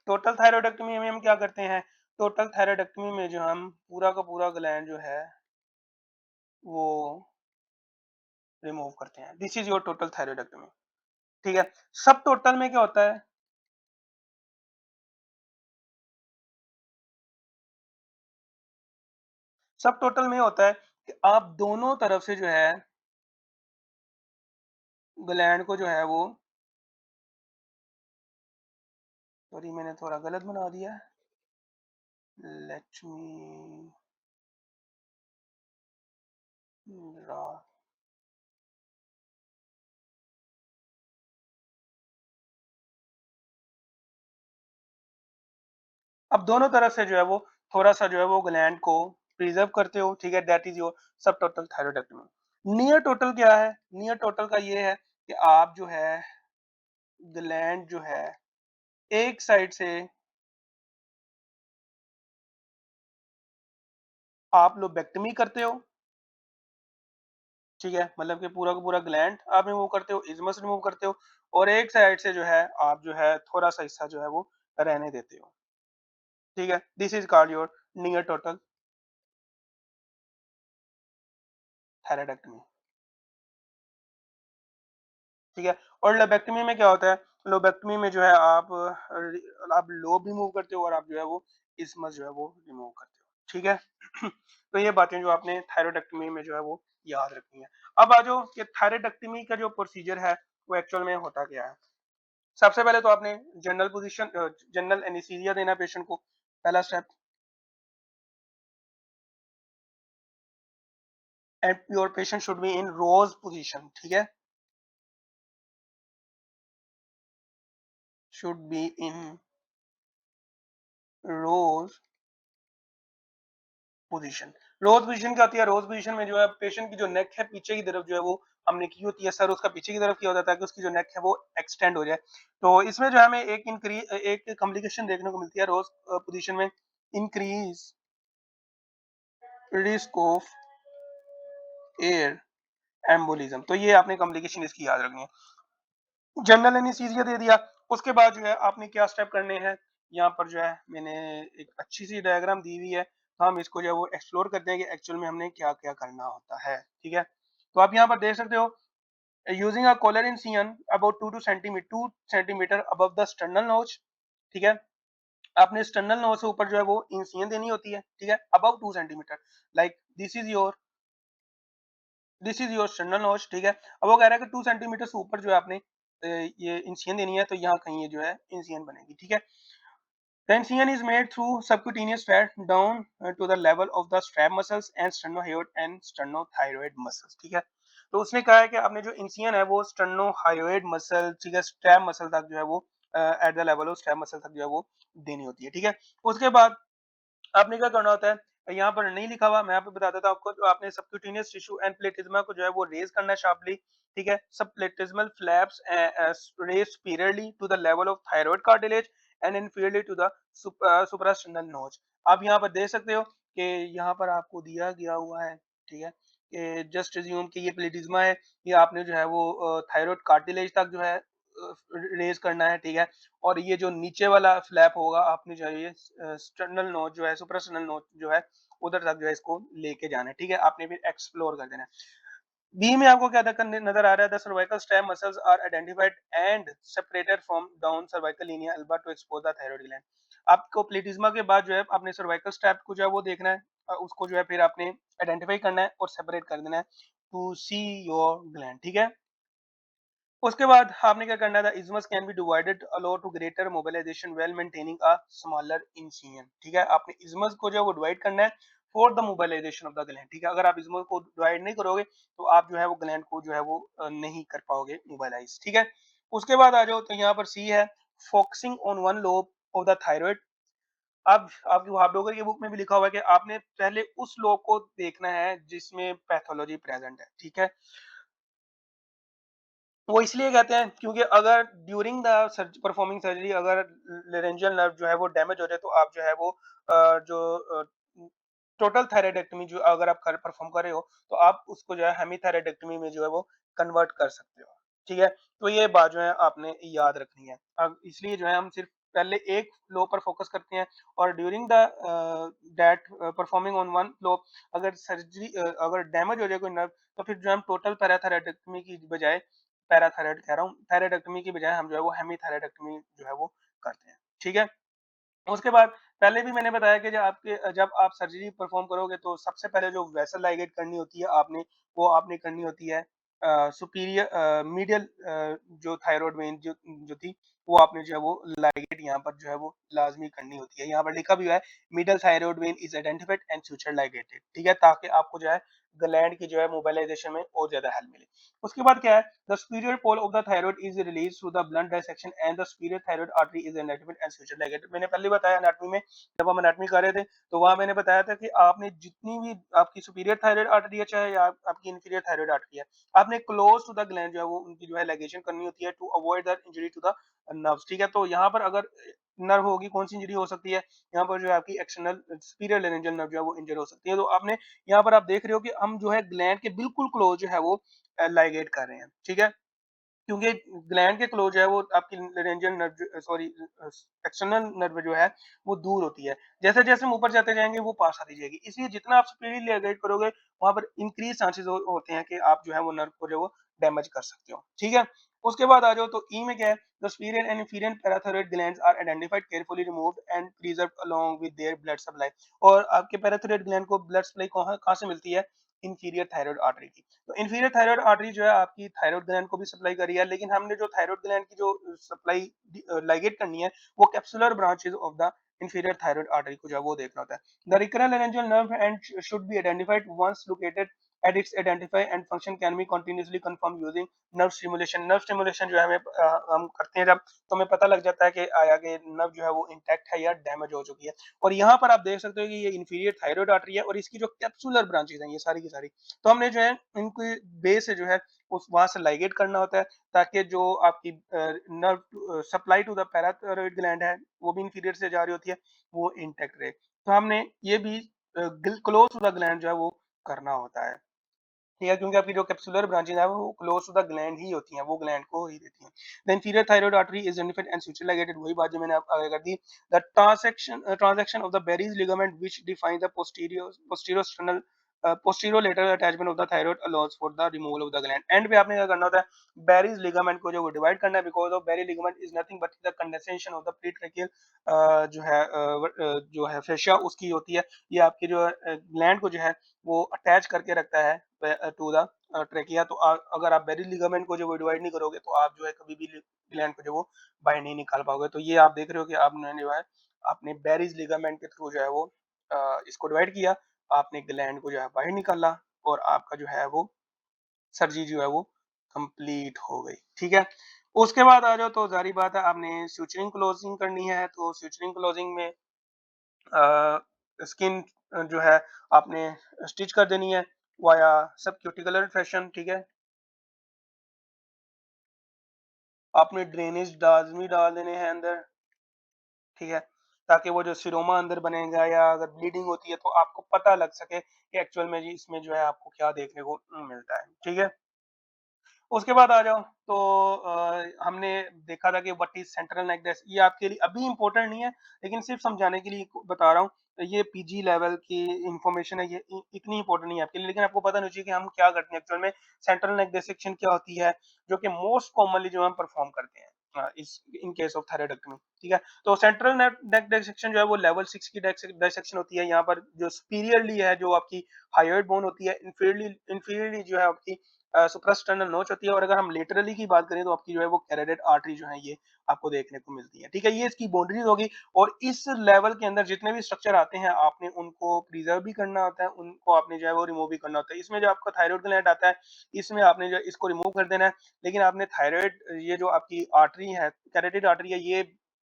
टोटल थायराइडेक्टमी में हम क्या करते हैं, टोटल थायराइडेक्टमी में जो हम पूरा का पूरा ग्लैंड जो है वो रिमूव करते हैं, this is your total thyroidectomy, ठीक है। सब टोटल में क्या होता है, सब टोटल में होता है कि आप दोनों तरफ से जो है ग्लैंड को जो है वो, सॉरी मैंने थोड़ा गलत बना दिया, लेट मी ड्रा। अब दोनों तरफ से जो है वो थोड़ा सा जो है वो ग्लैंड को प्रिजर्व करते हो, ठीक है, दैट इज योर सब टोटल थायराइडेक्टमी। नियर टोटल क्या है, नियर टोटल का ये है कि आप जो है ग्लैंड जो है एक साइड से आप लोबेक्टमी करते हो, ठीक है, मतलब कि पूरा का पूरा ग्लैंड आप रिमूव करते हो, इस्मस रिमूव करते हो, और एक साइड से जो है आप जो है थोड़ा सा हिस्सा जो है वो रहने देते हो, ठीक है, this is called your near total thyroidectomy, ठीक है। और लोबेक्टमी में क्या होता है, लोबेक्टमी में जो है आप लोब रिमूव करते हो, और आप जो है वो इस्मस जो है वो रिमूव करते हो, ठीक है। तो ये बातें जो आपने थायराइडेक्टमी में जो है वो याद रखनी है। अब आ जाओ कि थायराइडेक्टमी का जो प्रोसीजर है वो एक्चुअल में होता क्या है। सबसे पहले तो आपने जनरल एनेस्थीसिया देना पेशेंट को, पहला step. And your patient should be in Rose position, ठीक है, should be in Rose position. Rose position क्या होती है, रोज पोजीशन में जो है पेशेंट की जो नेक है पीछे की तरफ जो है वो हमने की होती है, सर उसका पीछे की तरफ किया होता है, ताकि उसकी जो नेक है वो एक्सटेंड हो जाए। तो इसमें जो है हमें एक कॉम्प्लिकेशन देखने को मिलती है रोज पोजीशन में, increase risk of air embolism. तो ये आपने कॉम्प्लिकेशन इसकी याद रखनी है। जनरल एनेस्थीसिया दे दिया, उसके बाद जो है आपने क्या स्टेप करने हैं, यहाँ पर जो है मैंने एक अच्छी सी डायग्राम दी हुई है, तो हम इसको जो है वो एक्सप्लोर करते हैं कि एक्चुअल में हमने क्या क्या करना होता है, ठीक है। तो आप यहाँ पर देख सकते हो, using a collar incision about 2 centimetre above the sternal notch, ठीक है, आपने स्टर्नल नोच से ऊपर जो है वो इंसिजन देनी होती है, ठीक है, above 2 centimetre, like this is your sternal notch, ठीक है। अब वो कह रहा है कि 2 सेंटीमीटर से ऊपर जो है आपने ये इंसिजन देनी है, तो यहाँ कहीं ये जो है इंसिजन बनेगी, ठीक है। The incision is made through subcutaneous fat down to the level of the strap muscles and sternohyoid and sternothyroid muscles, ठीक है। तो उसने कहा है कि आपने जो इंसिजन है वो स्टर्नोहायोइड मसल, ठीक है, स्ट्रैप मसल तक जो है वो at the level of strap muscle तक जो है वो देनी होती है, ठीक है। उसके बाद आपने क्या करना होता है, यहाँ पर नहीं लिखा हुआ, मैं यहाँ पे बता देता हूँ आपको, तो आपने सबक्यूटेनियस टिश्यू एंड प्लेटिज्मा को जो है वो रेज करना है शार्पली, ठीक है, subplatysmal flaps raised superiorly to the level of thyroid cartilage and inferiorly to the suprasternal notch। आप यहाँ पर देख सकते हो कि यहाँ पर आपको दिया गया हुआ है, ठीक है? कि जस्ट अज़्यूम कि ये प्लेटिज़्मा है, ये आपने जो है वो थायरॉइड कार्टिलेज तक जो है रेज़ करना है, ठीक है? और ये जो नीचे वाला फ्लैप होगा, आपने जो है ये स्टर्नल नोच जो है, सुप्रास्टर्नल नोच जो है, उधर तक जो है इसको लेके जाना है, ठीक है? आपने फिर एक्सप्लोर कर देना है। बी में आपको क्या नज़र आ रहा है? The cervical stem muscles are identified and separated from down cervical linea alba to expose the thyroid gland. आपको प्लेटिज्मा के बाद जो है आपने सर्वाइकल स्टेप को जो है वो देखना है, उसको जो है फिर आपने आइडेंटिफाई करना है और सेपरेट कर देना है टू सी योर ग्लैंड, ठीक है? उसके बाद आपने क्या करना है, the isthmus can be divided allow to greater mobilisation while maintaining a smaller incision, ठीक है? आपने इस्मस को जो है वो डिवाइड करना है for the mobilisation of the gland, ठीक है? अगर आप इस्मस को डिवाइड नहीं करोगे तो आप जो है वो ग्लैंड को जो है वो नहीं कर पाओगे मोबिलाइज, ठीक है? उसके बाद आ जाओ तो यहाँ पर सी है, focusing on one lobe of the thyroid. अब आपकी वार्डोगर की बुक में भी लिखा हुआ है कि आपने पहले उस लोब को देखना है जिसमें पैथोलॉजी प्रेजेंट है, ठीक है? वो इसलिए कहते हैं क्योंकि अगर ड्यूरिंग द परफॉर्मिंग सर्जरी अगर लेरेंजियल नर्व जो है वो डैमेज हो जाए तो आप जो है वो जो टोटल थायराइडेक्टमी जो अगर आप कर परफॉर्म कर रहे हो तो आप उसको जो है हेमीथायराइडेक्टमी में जो है वो कन्वर्ट कर सकते हो, ठीक है? तो ये बात जो है आपने याद रखनी है। अब इसलिए जो है हम सिर्फ पहले एक फ्लो पर फोकस करते हैं और during the that performing on one flow अगर सर्जरी अगर डैमेज हो जाए कोई नर्व तो फिर जो हम टोटल पैराथायराइडेक्टमी की बजाय पैराथायराइड कह रहा हूँ, थायराइडेक्टमी की बजाय हम जो है वो हेमीथायराइडेक्टमी जो है वो करते हैं, ठीक है? उसके बाद पहले भी मैंने बताया कि जब आप सर्जरी परफॉर्म करोगे तो सबसे पहले जो वेसल लाइगेट करनी होती है आपने, वो आपने करनी होती है सुपीरियर मीडियल जो थायरॉइड वेन जो थी वो आपने जो है वो लाइगेट यहाँ पर जो है वो लाजमी करनी होती है। यहाँ पर लिखा भी हुआ है middle thyroid when is identified and future ligated, ठीक है? ताकि आपको जो है ग्लैंड की जो है मोबिलाइजेशन में और ज्यादा हेल्प मिले। उसके बाद क्या है, the superior pole of the thyroid is released through the blunt dissection and the superior thyroid artery is enlargement and suture ligated। मैंने पहले बताया एनाटॉमी में, जब हम एनाटॉमी कर रहे थे तो वहां मैंने बताया था कि आपने जितनी भी आपकी सुपीरियर थायराइड आर्टरी है चाहे आपकी इंफीरियर थायराइड आर्टरी है, आपने क्लोज टू द ग्लैंड जो है वो उनकी जो है ligation करनी होती है to avoid the injury to the nerves, ठीक है? तो यहाँ पर अगर नर्व होगी, कौन सी इंजरी हो सकती है? यहाँ पर जो है आपकी एक्सटर्नल सुपीरियर लेरेंजियल नर्व जो है वो इंजर हो सकती है। तो आपने यहाँ पर आप देख रहे हो कि हम जो है ग्लैंड के बिल्कुल क्लोज जो है वो लाइगेट कर रहे हैं, ठीक है? क्योंकि ग्लैंड के क्लोज है वो आपकी laryngeal nerve sorry external nerve जो है वो दूर होती है। जैसे जैसे हम ऊपर जाते जाएंगे वो पास आती जाएगी, इसलिए जितना आप सुपीरियरली लाइगेट करोगे वहां पर इंक्रीज चांसेस होते हैं कि आप जो है वो नर्व को जो वो डैमेज कर सकते हो, ठीक है? उसके बाद आ जाओ तो ई में क्या है, the superior and inferior parathyroid glands are identified, carefully removed and preserved along with their blood supply। और आपके पैराथायरॉइड ग्लैंड को ब्लड सप्लाई कहाँ कहाँ से मिलती है? इंफीरियर थायराइड आर्टरी की। तो इंफीरियर थायराइड आर्टरी जो है आपकी थायराइड ग्लैंड को भी सप्लाई कर रही है, लेकिन हमने जो थायराइड ग्लैंड की जो सप्लाई लाइगेट करनी है वो capsular branches of the inferior thyroid artery को जो है वो देखना होता है। The recurrent laryngeal nerve and should be identified once located at its identify and function can be continuously confirmed using nerve stimulation। nerve stimulation जो है हम करते हैं जब तो हमें पता लग जाता है कि आगे नर्व जो है वो इंटैक्ट है या डैमेज हो चुकी है। और यहाँ पर आप देख सकते हो कि ये इंफीरियर थायराइड आर्टरी है और इसकी जो कैप्सुलर ब्रांचेस हैं ये सारी की सारी, तो हमने जो है इनकी बेस से जो है उस वहां से लाइगेट करना होता है ताकि जो आपकी nerve supply to the parathyroid gland है वो भी इंफीरियर से जा रही होती है, वो इंटैक्ट रहे। तो हमने ये भी क्लोज टू द ग्लैंड जो है वो करना होता है, ठीक है? क्योंकि आपकी जो कैप्सुलर ब्रांचेस है वो क्लोज टू द ग्लैंड ही होती हैं, वो ग्लैंड को ही देती हैं। The inferior thyroid artery is identified and suture ligated, वही बात जो मैंने आप आगे कर दी। The transection of the Berry's ligament which define the posterior sternal posterior lateral attachment of the thyroid allows for the removal of the gland। And पे आपने क्या करना होता है, बेरीज लिगामेंट को जो वो डिवाइड करना है, because of Berry ligament is nothing but the condensation of the pretracheal जो है fascia उसकी होती है। ये आपकी जो ग्लैंड को जो है वो अटैच करके रखता है टू द ट्रेकिया। तो अगर आप बेरी लिगामेंट को जो वो डिवाइड नहीं करोगे तो आप जो है कभी भी ग्लैंड को जो वो बाहर नहीं निकाल पाओगे। तो ये आप देख रहे हो कि आपने जो है आपने बेरीज लिगामेंट के थ्रू जो है वो इसको डिवाइड किया, आपने ग्लैंड को जो है बाहर निकाला और आपका जो है वो सर्जरी जो है वो कंप्लीट हो गई, ठीक है? उसके बाद आ जाओ तो जारी बात है आपने स्यूचरिंग क्लोजिंग करनी है, तो स्यूचरिंग क्लोजिंग में स्किन जो है आपने स्टिच कर देनी है वाया सबक्यूटिकुलर फैशन, ठीक है? आपने ड्रेनेज लाजमी डाल देने हैं अंदर, ठीक है? ताकि वो जो सीरोमा अंदर बनेगा या अगर ब्लीडिंग होती है तो आपको पता लग सके कि एक्चुअल में जी इसमें जो है आपको क्या देखने को मिलता है, ठीक है? उसके बाद आ जाओ तो हमने देखा था कि what is central neck disc, ये आपके लिए अभी इम्पोर्टेंट नहीं है, लेकिन सिर्फ़ समझाने के लिए बता रहा हूँ। ये पीजी लेवल की इन्फॉर्मेशन है, ये इतनी इम्पोर्टेंट नहीं है आपके लिए, लेकिन आपको पता होना चाहिए कि हम क्या करते हैं एक्चुअल में। सेंट्रल नेक डिसेक्शन क्या होती है, जो कि मोस्ट कॉमनली जो हम परफ़ॉर्म करते हैं इस इन केस ऑफ थायरॉइडेक्टमी, ठीक है? तो सेंट्रल नेक नेक डिसेक्शन जो है वो लेवल 6 की डिसेक्शन होती है। यहाँ पर जो सुपीरियरली है, जो आपकी हायोइड बोन होती है, इंफीरियरली इंफीरियरली जो है आपकी सुप्रास्टर्नल नोच होती है, और अगर हम लेटरली की बात करें तो आपकी जो है वो कैरोटिड आर्टरी जो है ये आपको देखने को मिलती है, ठीक है? ये इसकी बाउंड्रीज होगी, और इस लेवल के अंदर जितने भी स्ट्रक्चर आते हैं आपने उनको प्रिजर्व भी करना होता है, उनको आपने जो है वो रिमूव भी करना होता है। इसमें जो आपका थायराइड ग्लैंड आता है, इसमें आपने जो है इसको रिमूव कर देना है, लेकिन आपने थायराइड, ये जो आपकी आर्टरी है, कैरोटिड आर्टरी है, ये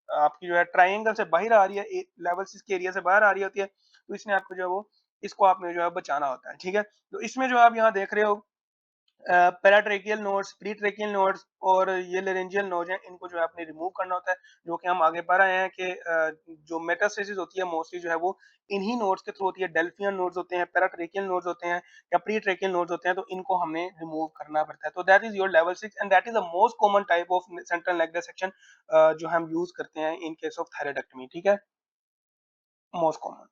आपकी जो है ट्रायंगल से बाहर आ रही है, लेवल 6 के एरिया से बाहर आ रही होती है, तो इसमें आपको जो है वो इसको आपने जो है बचाना होता है, ठीक है? तो इसमें जो आप यहाँ देख रहे हो पैराट्रेकियल नोड्स, प्रीट्रेकियल नोड्स और ये लेरेंजियल नोड हैं, इनको जो है आपने रिमूव करना होता है, जो कि हम आगे पढ़ रहे हैं कि जो मेटास्टेसिस होती है मोस्टली जो है वो इन्हीं नोड्स के थ्रू होती है। डेल्फियन नोड्स होते हैं, पैराट्रेकियल नोड्स होते हैं या प्रीट्रेकियल नोड्स होते हैं, तो इनको हमें रिमूव करना पड़ता है। तो that is your level 6 and that is the most common type of central neck dissection जो हम यूज़ करते हैं इन केस ऑफ थायरॉइडेक्टमी, ठीक है? Most common.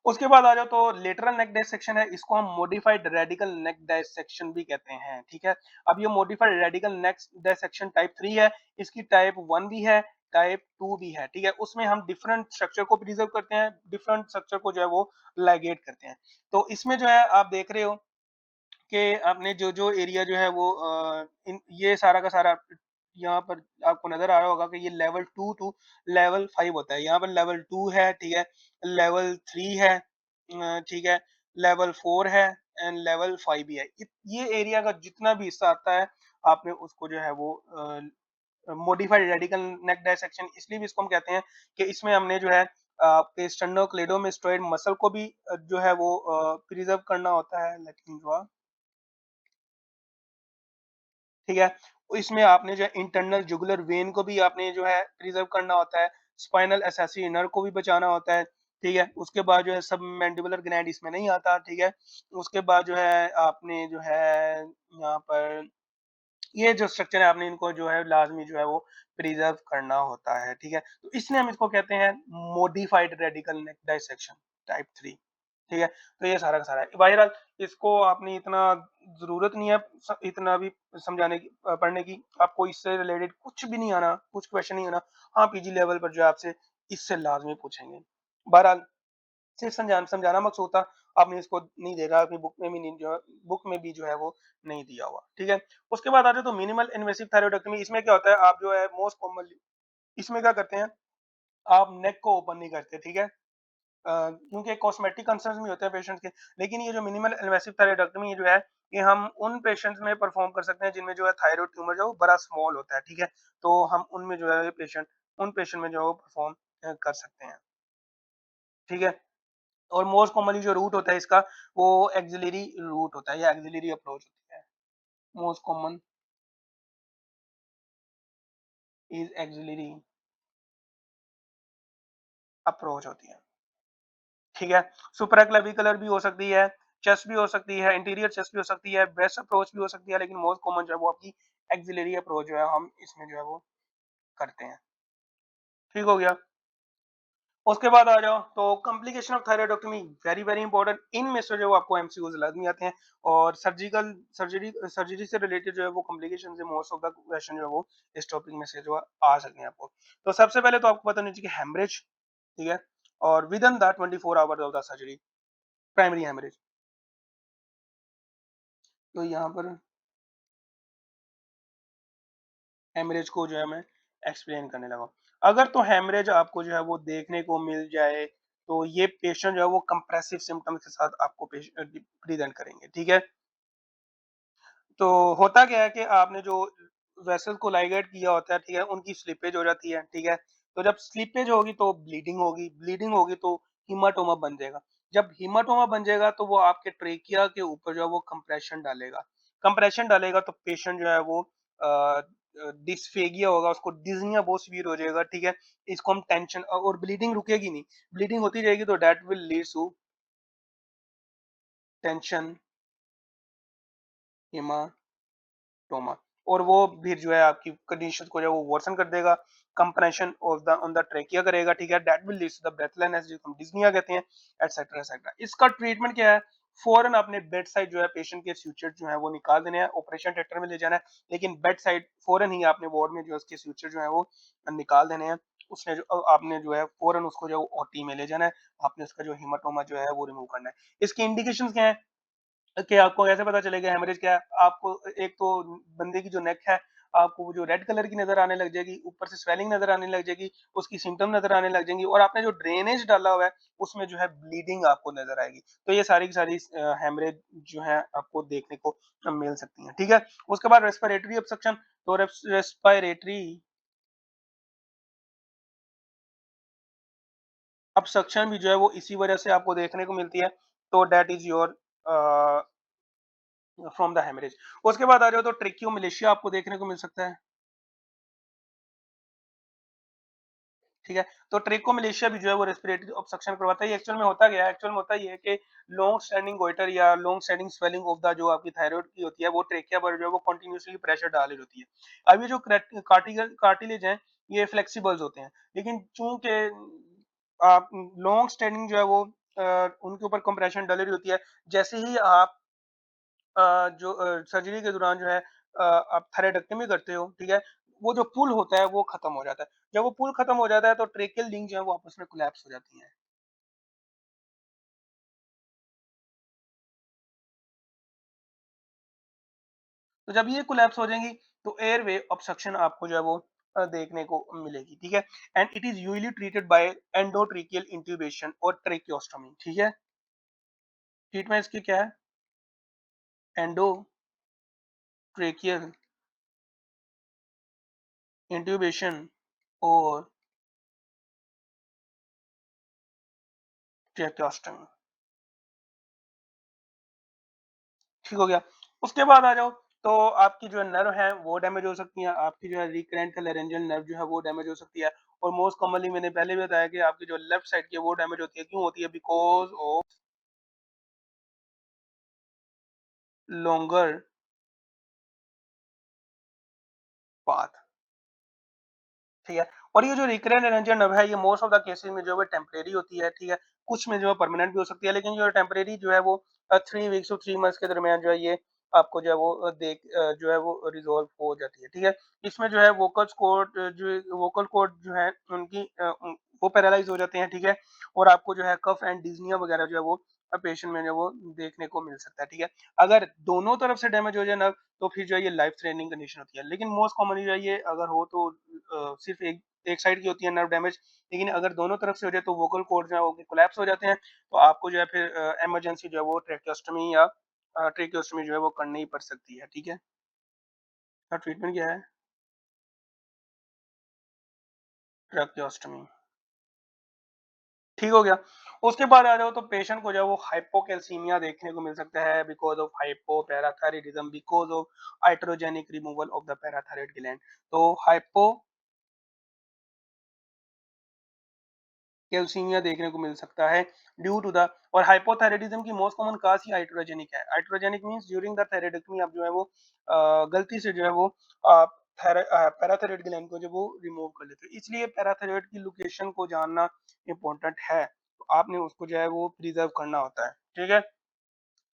उसके बाद आ जाओ तो लेटरल नेक डिसेक्शन है, इसको हम मॉडिफाइड रेडिकल नेक डिसेक्शन भी कहते हैं, ठीक है? अब ये मॉडिफाइड रेडिकल नेक डिसेक्शन टाइप 3 है, इसकी टाइप 1 भी है, टाइप 2 भी है, ठीक है? उसमें हम डिफरेंट स्ट्रक्चर को प्रिजर्व करते हैं, डिफरेंट स्ट्रक्चर को जो है वो लाइगेट करते हैं। तो इसमें जो है आप देख रहे हो कि आपने जो एरिया जो है वो ये सारा का सारा यहाँ पर आपको नज़र आ रहा होगा कि ये लेवल 2 टू लेवल 5 होता है। यहाँ पर लेवल 2 है, ठीक है? लेवल 3 है, ठीक है? लेवल 4 है एंड लेवल 5 भी है। इत ये एरिया का जितना भी हिस्सा आता है, आपने उसको जो है वो मॉडिफाइड रेडिकल नेक डिसेक्शन इसलिए भी इसको हम कहते हैं कि इसमें हमने जो है आपके स्टेर्नोक्लेडोमास्टोइड मसल को भी जो है वो प्रिजर्व करना होता है। लेट मी ड्रॉ, ठीक है? इसमें आपने जो है इंटरनल जुगुलर वेन को भी आपने जो है प्रिजर्व करना होता है, स्पाइनल एसेसी नर्व को भी बचाना होता है, ठीक है? उसके बाद जो है सबमैंडिबुलर ग्लैंड इसमें नहीं आता, ठीक है? उसके बाद जो है आपने जो है यहाँ पर ये जो स्ट्रक्चर है आपने इनको जो है लाज़मी जो है वो प्रिजर्व करना होता है, ठीक है? तो इसलिए हम इसको कहते हैं मॉडिफाइड रेडिकल नेक डिसेक्शन टाइप 3, ठीक है? तो ये सारा का सारा है। बहरहाल इसको आपने इतना ज़रूरत नहीं है इतना भी समझाने की पढ़ने की, आपको इससे रिलेटेड कुछ भी नहीं आना, कुछ क्वेश्चन नहीं आना। हाँ, पीजी लेवल पर जो है आपसे इससे लाज़मी पूछेंगे। बहरहाल सिर्फ समझाना मकसूद था, आपने इसको नहीं देखा, अपनी बुक में भी नहीं जो है बुक में भी जो है वो नहीं दिया हुआ, ठीक है? उसके बाद आ जाओ तो मिनिमल इन्वेसिव थायरॉइडेक्टमी, इसमें क्या होता है, आप जो है मोस्ट कॉमनली इसमें क्या करते हैं, आप नेक को ओपन नहीं करते, ठीक है? क्योंकि कॉस्मेटिक कंसर्न्स भी होते हैं पेशेंट्स के, लेकिन ये जो मिनिमल इन्वेसिव थायरॉइडेक्टमी ये जो है, ये हम उन पेशेंट्स में परफॉर्म कर सकते हैं जिनमें जो है थायरॉइड ट्यूमर जो है वो बड़ा स्मॉल होता है, ठीक है? तो हम उनमें जो है उन पेशेंट में जो है वो परफॉर्म कर सकते हैं, ठीक है? और मोस्ट कॉमनली जो रूट होता है इसका, वो एक्सिलरी रूट होता है या एक्सिलरी अप्रोच होती है। Most common is axillary approach होती है, ठीक है? सुप्राक्लेविकुलर भी हो सकती है, चेस्ट भी हो सकती है, इंटीरियर चेस्ट भी हो सकती है, ब्रेस्ट अप्रोच भी हो सकती है, लेकिन मोस्ट कॉमन जो है वो आपकी एक्सिलरी अप्रोच जो है हम इसमें जो है वो करते हैं। ठीक हो गया? उसके बाद आ जाओ तो complication of thyroidectomy very very important, इनमें से जो आपको एमसीक्यूज लाजमी आते हैं, और सर्जरी सर्जरी से रिलेटेड जो है वो कॉम्प्लिकेशन से मोस्ट ऑफ द क्वेश्चन जो है वो इस टॉपिक में से जो आ सकते हैं आपको। तो सबसे पहले तो आपको पता होना चाहिए कि हेमरेज, ठीक है? और within the 24 hours of the surgery, primary haemorrhage. तो यहाँ पर हेमरेज को जो है मैं एक्सप्लेन करने लगा। अगर तो हेमरेज आपको जो है वो देखने को मिल जाए, तो ये पेशेंट जो है वो कंप्रेसिव सिम्पटम्स के साथ आपको प्रेजेंट करेंगे, ठीक है? तो होता क्या है कि आपने जो वेसल को लाइगेट किया होता है, ठीक है? उनकी स्लिपेज हो जाती है, ठीक है? तो जब स्लिपेज होगी तो ब्लीडिंग होगी तो हीमाटोमा बन जाएगा। जब हीमाटोमा बन जाएगा तो वो आपके ट्रेकिया के ऊपर जो है वो कंप्रेशन डालेगा। कंप्रेशन डालेगा तो पेशेंट जो है वो डिस्फेगिया होगा, उसको डिज़निया बहुत सीवियर हो जाएगा, ठीक है? इसको हम टेंशन और ब्लीडिंग रुकेगी नहीं, ब्लीडिंग होती जाएगी तो that will leads to tension, haematoma और वो फिर जो है आपकी कंडीशन को जो है वो वर्सन कर देगा, compression of the on the trachea करेगा, ठीक है? That will leads to the breathlessness जिसको हम डिस्निया कहते हैं, एटसेट्रा एटसेट्रा। इसका ट्रीटमेंट क्या है? फौरन आपने बेड साइड जो है पेशेंट के सूचर जो है वो निकाल देने हैं, ऑपरेशन थिएटर में ले जाना है, लेकिन बेड साइड फौरन ही आपने वार्ड में जो है उसके सूचर जो है वो निकाल देने हैं। उसने जो आपने जो है फौरन उसको जो है ओटी में ले जाना है, आपने उसका जो हेमाटोमा जो है वो रिमूव करना है। इसकी इंडिकेशंस क्या है? कि आपको कैसे पता चलेगा हेमरेज क्या है? आपको एक तो बंदे की जो नेक है, आपको वो जो रेड कलर की नज़र आने लग जाएगी, ऊपर से स्वेलिंग नज़र आने लग जाएगी, उसकी सिम्पटम नज़र आने लग जाएँगी और आपने जो ड्रेनेज डाला हुआ है, उसमें जो है ब्लीडिंग आपको नज़र आएगी। तो ये सारी की सारी हेमरेज जो है आपको देखने को मिल सकती हैं, ठीक है? उसके बाद रेस्पिरेटरी ऑब्स्ट्रक्शन, तो रेस्पिरेटरी ऑब्स्ट्रक्शन भी जो है वो इसी वजह से आपको देखने को मिलती है, तो that is your uh, from the haemorrhage. उसके बाद आ जाओ तो ट्रेकियोमेलेशिया आपको देखने को मिल सकता है, ठीक है? तो ट्रेकोमलेशिया भी जो है वो रेस्पिरेटरी ऑब्स्ट्रक्शन करवाता है। ये एक्चुअल में होता क्या है? एक्चुअल में होता ये है कि लॉन्ग स्टैंडिंग गोइटर या long standing swelling of the जो आपकी थायरॉइड की होती है, वो ट्रेकिया पर जो है वो कंटीन्यूअसली प्रेशर डाल रही होती है। अब ये जो कार्टिलेज हैं, ये फ्लेक्सिबल्स होते हैं, लेकिन चूंकि आप लॉन्ग स्टैंडिंग जो है वो उनके ऊपर कंप्रेशन डली रही होती है, जैसे ही आप जो सर्जरी के दौरान जो है आप थैलेडेक्टोमी करते हो, ठीक है? वो जो पुल होता है वो खत्म हो जाता है। जब वो पुल खत्म हो जाता है तो ट्रेकियल लिंक जो है वो आपस में कोलैप्स हो जाती हैं। तो जब ये कोलैप्स हो जाएँगी तो एयरवे ऑब्स्ट्रक्शन आपको जो है वो देखने को मिलेगी, ठीक है? And it is usually treated by endotracheal intubation और ट्रेकियोस्टोमी, ठीक है? ट्रीटमेंट इसकी क्या है? एंडोट्रेकियल इंट्यूबेशन और ट्रेकियोस्टोमी। ठीक हो गया। उसके बाद आ जाओ तो आपकी जो नर्व है वो डैमेज हो सकती है, आपकी जो है रिकरेंट लैरेंजियल नर्व जो है वो डैमेज हो सकती है और मोस्ट कॉमनली मैंने पहले भी बताया कि आपकी जो लेफ्ट साइड की है वो डैमेज होती है। क्यों होती है? Because of longer path. ठीक है? और ये जो रिकरेंट एनर्जी नर्व है, ये मोस्ट ऑफ द केसेज़ में जो है वो टेम्परेरी होती है, ठीक है? कुछ में जो है परमानेंट भी हो सकती है, लेकिन जो टेम्परेरी जो है वो 3 वीक्स टू 3 मंथ्स के दरमियान जो है ये आपको जो है वो जो है वो रिज़ॉल्व हो जाती है, ठीक है? इसमें जो है वोकल कॉर्ड जो है उनकी वो पैरालाइज़ हो जाते हैं, ठीक है? और आपको जो है कफ एंड डिज़निया वगैरह जो है वो पेशेंट में जो है वो देखने को मिल सकता है, ठीक है? अगर दोनों तरफ से डैमेज हो जाए ना तो फिर जो है ये लाइफ थ्रेटनिंग कंडीशन होती है। लेकिन मोस्ट कॉमनली जो है ये अगर हो तो सिर्फ़ एक एक साइड की होती है नर्व डैमेज, लेकिन अगर दोनों तरफ से हो जाए तो वोकल कॉर्ड जो है वो कोलैप्स हो जाते हैं, तो आपको जो है फिर इमरजेंसी जो है वो ट्रैकियोस्टोमी या ट्रैकियोस्टोमी जो है वो करनी ही पड़ सकती है, ठीक है? इसका ट्रीटमेंट क्या है? ट्रैकियोस्टोमी। ठीक हो गया। उसके बाद आ जाओ तो पेशेंट को जो है वो हाइपोकैल्सीमिया देखने को मिल सकता है because of hypoparathyroidism because of iatrogenic removal of the parathyroid gland. तो कैल्सीमिया देखने को मिल सकता है ड्यू टू द और हाइपोथायराइडिज्म की मोस्ट कॉमन काज ही हाइड्रोजेनिक है। Hydrogenic means during the thyroidectomy आप जो है वो गलती से जो है वो आप पैराथायराइड ग्लैंड को जो वो रिमूव कर लेते हो, इसलिए पैराथायराइड की लोकेशन को जानना इंपॉर्टेंट है, तो आपने उसको जो है वो प्रिजर्व करना होता है, ठीक है?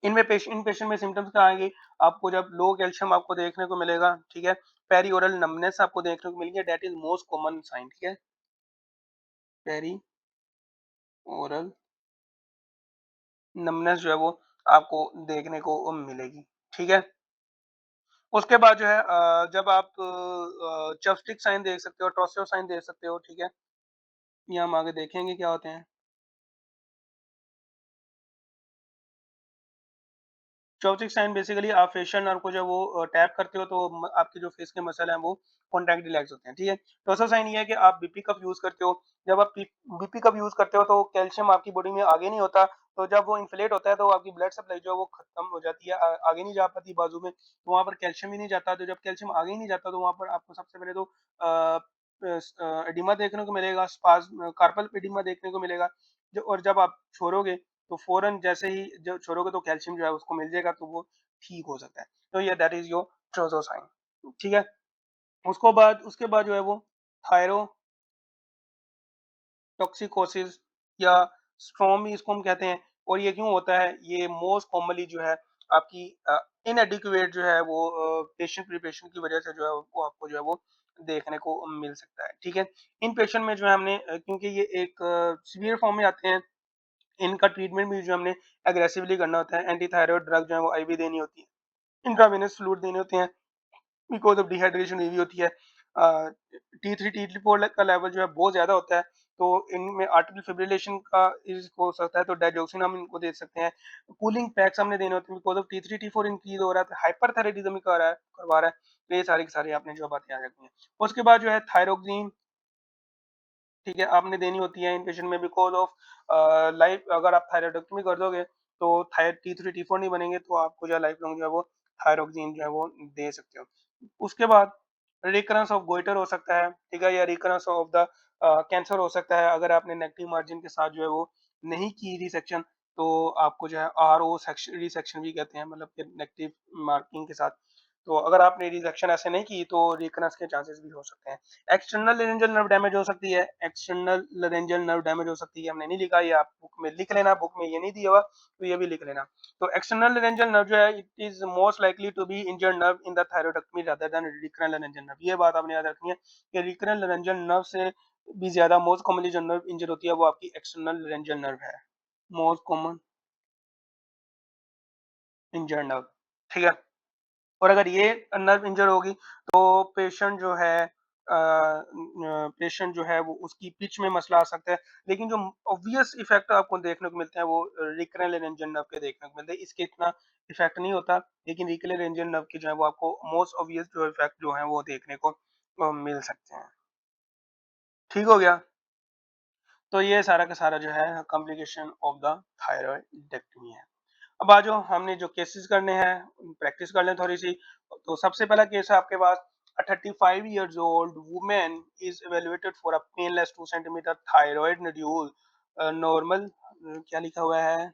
इन पेशेंट में सिम्टम्स क्या आएंगे? आपको जब लो कैल्शियम आपको देखने को मिलेगा, ठीक है? पेरी ओरल नमनेस आपको देखने को मिलेगी, that is most common sign, ठीक है? पेरी ओरल नमनेस जो है वो आपको देखने को मिलेगी, ठीक है? उसके बाद जो है जब आप चॉपस्टिक साइन देख सकते हो, टोसियो साइन देख सकते हो, ठीक है? ये हम आगे देखेंगे क्या होते हैं। चॉपस्टिक साइन बेसिकली आप फेशियल नर्व को जब वो टैप करते हो तो आपके जो फेस के मसल हैं वो कॉन्टैक्ट रिलैक्स होते हैं, ठीक है? टॉर्सल साइन ये है कि आप बीपी कप यूज करते हो। जब आप बीपी कप यूज करते हो तो कैल्शियम आपकी बॉडी में आगे नहीं होता, तो जब वो इन्फ्लेट होता है तो आपकी ब्लड सप्लाई जो है वो खत्म हो जाती है, आगे नहीं जा पाती बाजू में, तो वहाँ पर कैल्शियम ही नहीं जाता। तो जब कैल्शियम आगे ही नहीं जाता तो वहाँ पर आपको सबसे पहले तो एडिमा देखने को मिलेगा, स्पाज्म, कार्पल एडिमा देखने को मिलेगा। और जब आप छोड़ोगे तो फौरन जैसे ही जब छोड़ोगे तो कैल्शियम जो है उसको मिल जाएगा, तो वो ठीक हो सकता है। तो ये that is your Trousseau sign, ठीक है। उसके बाद जो है वो थायरोटॉक्सिकोसिस या स्ट्रोम इसको हम कहते हैं। और ये क्यों होता है, ये मोस्ट कॉमनली जो है आपकी इनएडिक्वेट जो है वो पेशेंट प्रिपरेशन की वजह से जो है वो आपको जो है वो देखने को मिल सकता है, ठीक है। इन पेशेंट में जो है हमने क्योंकि ये एक सीवियर फॉर्म में आते हैं, इनका ट्रीटमेंट भी जो हमने एग्रेसिवली करना होता है। एंटी थायराइड ड्रग जो है वो आईवी देनी होती है, इंट्रावेनस फ्लूइड देने होते हैं, बिकॉज ऑफ डिहाइड्रेशन हुई होती है। T3 T4 का लेवल जो है बहुत ज्यादा होता है, तो इनमें आर्टिफिशियल फिब्रिलेशन का रिस्क हो सकता है, तो डाइजोक्सिन हम इनको दे सकते हैं। कूलिंग पैक्स हमने देने होते हैं, because of T3 T4 increase हो रहा है, हाइपरथायराइडिज्म करवा रहा है। तो ये सारी की सारी आपने जो बातें याद रखनी है। उसके बाद जो है थायरोक्सिन, ठीक है, आपने देनी होती है इन पेशेंट में, बिकॉज ऑफ लाइफ, अगर आप थायराइडेक्टमी कर दोगे तो थायराइड T3 T4 नहीं बनेंगे, तो आपको जो है लाइफ लॉन्ग जो है वो थायरोक्सिन जो है वो दे सकते हो। उसके बाद रिकरेंस ऑफ गोइटर हो सकता है, ठीक है, या रिकरेंस ऑफ द कैंसर हो सकता है। अगर आपने नेगेटिव मार्जिन के साथ जो है वो नहीं की रिसेक्शन, तो आपको जो है RO सेक्शन रिसेक्शन भी कहते हैं, मतलब कि नेगेटिव मार्किंग के साथ। तो अगर आपने रिसेक्शन ऐसे नहीं की तो रिकरेंस के चांसेस भी हो सकते हैं। एक्सटर्नल लेरेंजियल नर्व डैमेज हो सकती है, एक्सटर्नल लेरेंजियल नर्व डैमेज हो सकती है, हमने नहीं लिखा, ये आप बुक में लिख लेना, बुक में ये नहीं दिया हुआ तो ये भी लिख लेना। तो एक्सटर्नल लेरेंजियल नर्व जो है, it is most likely to be injured nerve in the thyroidectomy rather than recurrent laryngeal nerve. ये बात आपने याद रखनी है कि रिकरेंट लेरेंजियल नर्व से भी ज्यादा मोस्ट कॉमनली जो नर्व इंजर होती है वो आपकी एक्सटर्नल लेरेंजियल नर्व है, मोस्ट कॉमन इंजर्ड नर्व, ठीक है। और अगर ये नर्व इंजर होगी तो पेशेंट जो है पेशेंट जो है वो उसकी पिच में मसला आ सकता है। लेकिन जो ऑब्वियस इफेक्ट आपको देखने को मिलते हैं वो रिकरेंट लेरेंजियल नर्व के देखने को मिलते हैं, इसके इतना इफेक्ट नहीं होता, लेकिन रिकरेंट लेरेंजियल नर्व की जो है वो आपको मोस्ट ऑब्वियस जो इफेक्ट जो है वो देखने को मिल सकते हैं। ठीक हो गया। तो ये सारा का सारा जो है कॉम्प्लिकेशन ऑफ द थायराइडेक्टमी है। अब आ जाओ, हमने जो केसेस करने हैं प्रैक्टिस कर लें थोड़ी सी। तो सबसे पहला केस है आपके पास, a 35 years old woman is evaluated for a painless 2 centimeter thyroid nodule, normal, क्या लिखा हुआ है,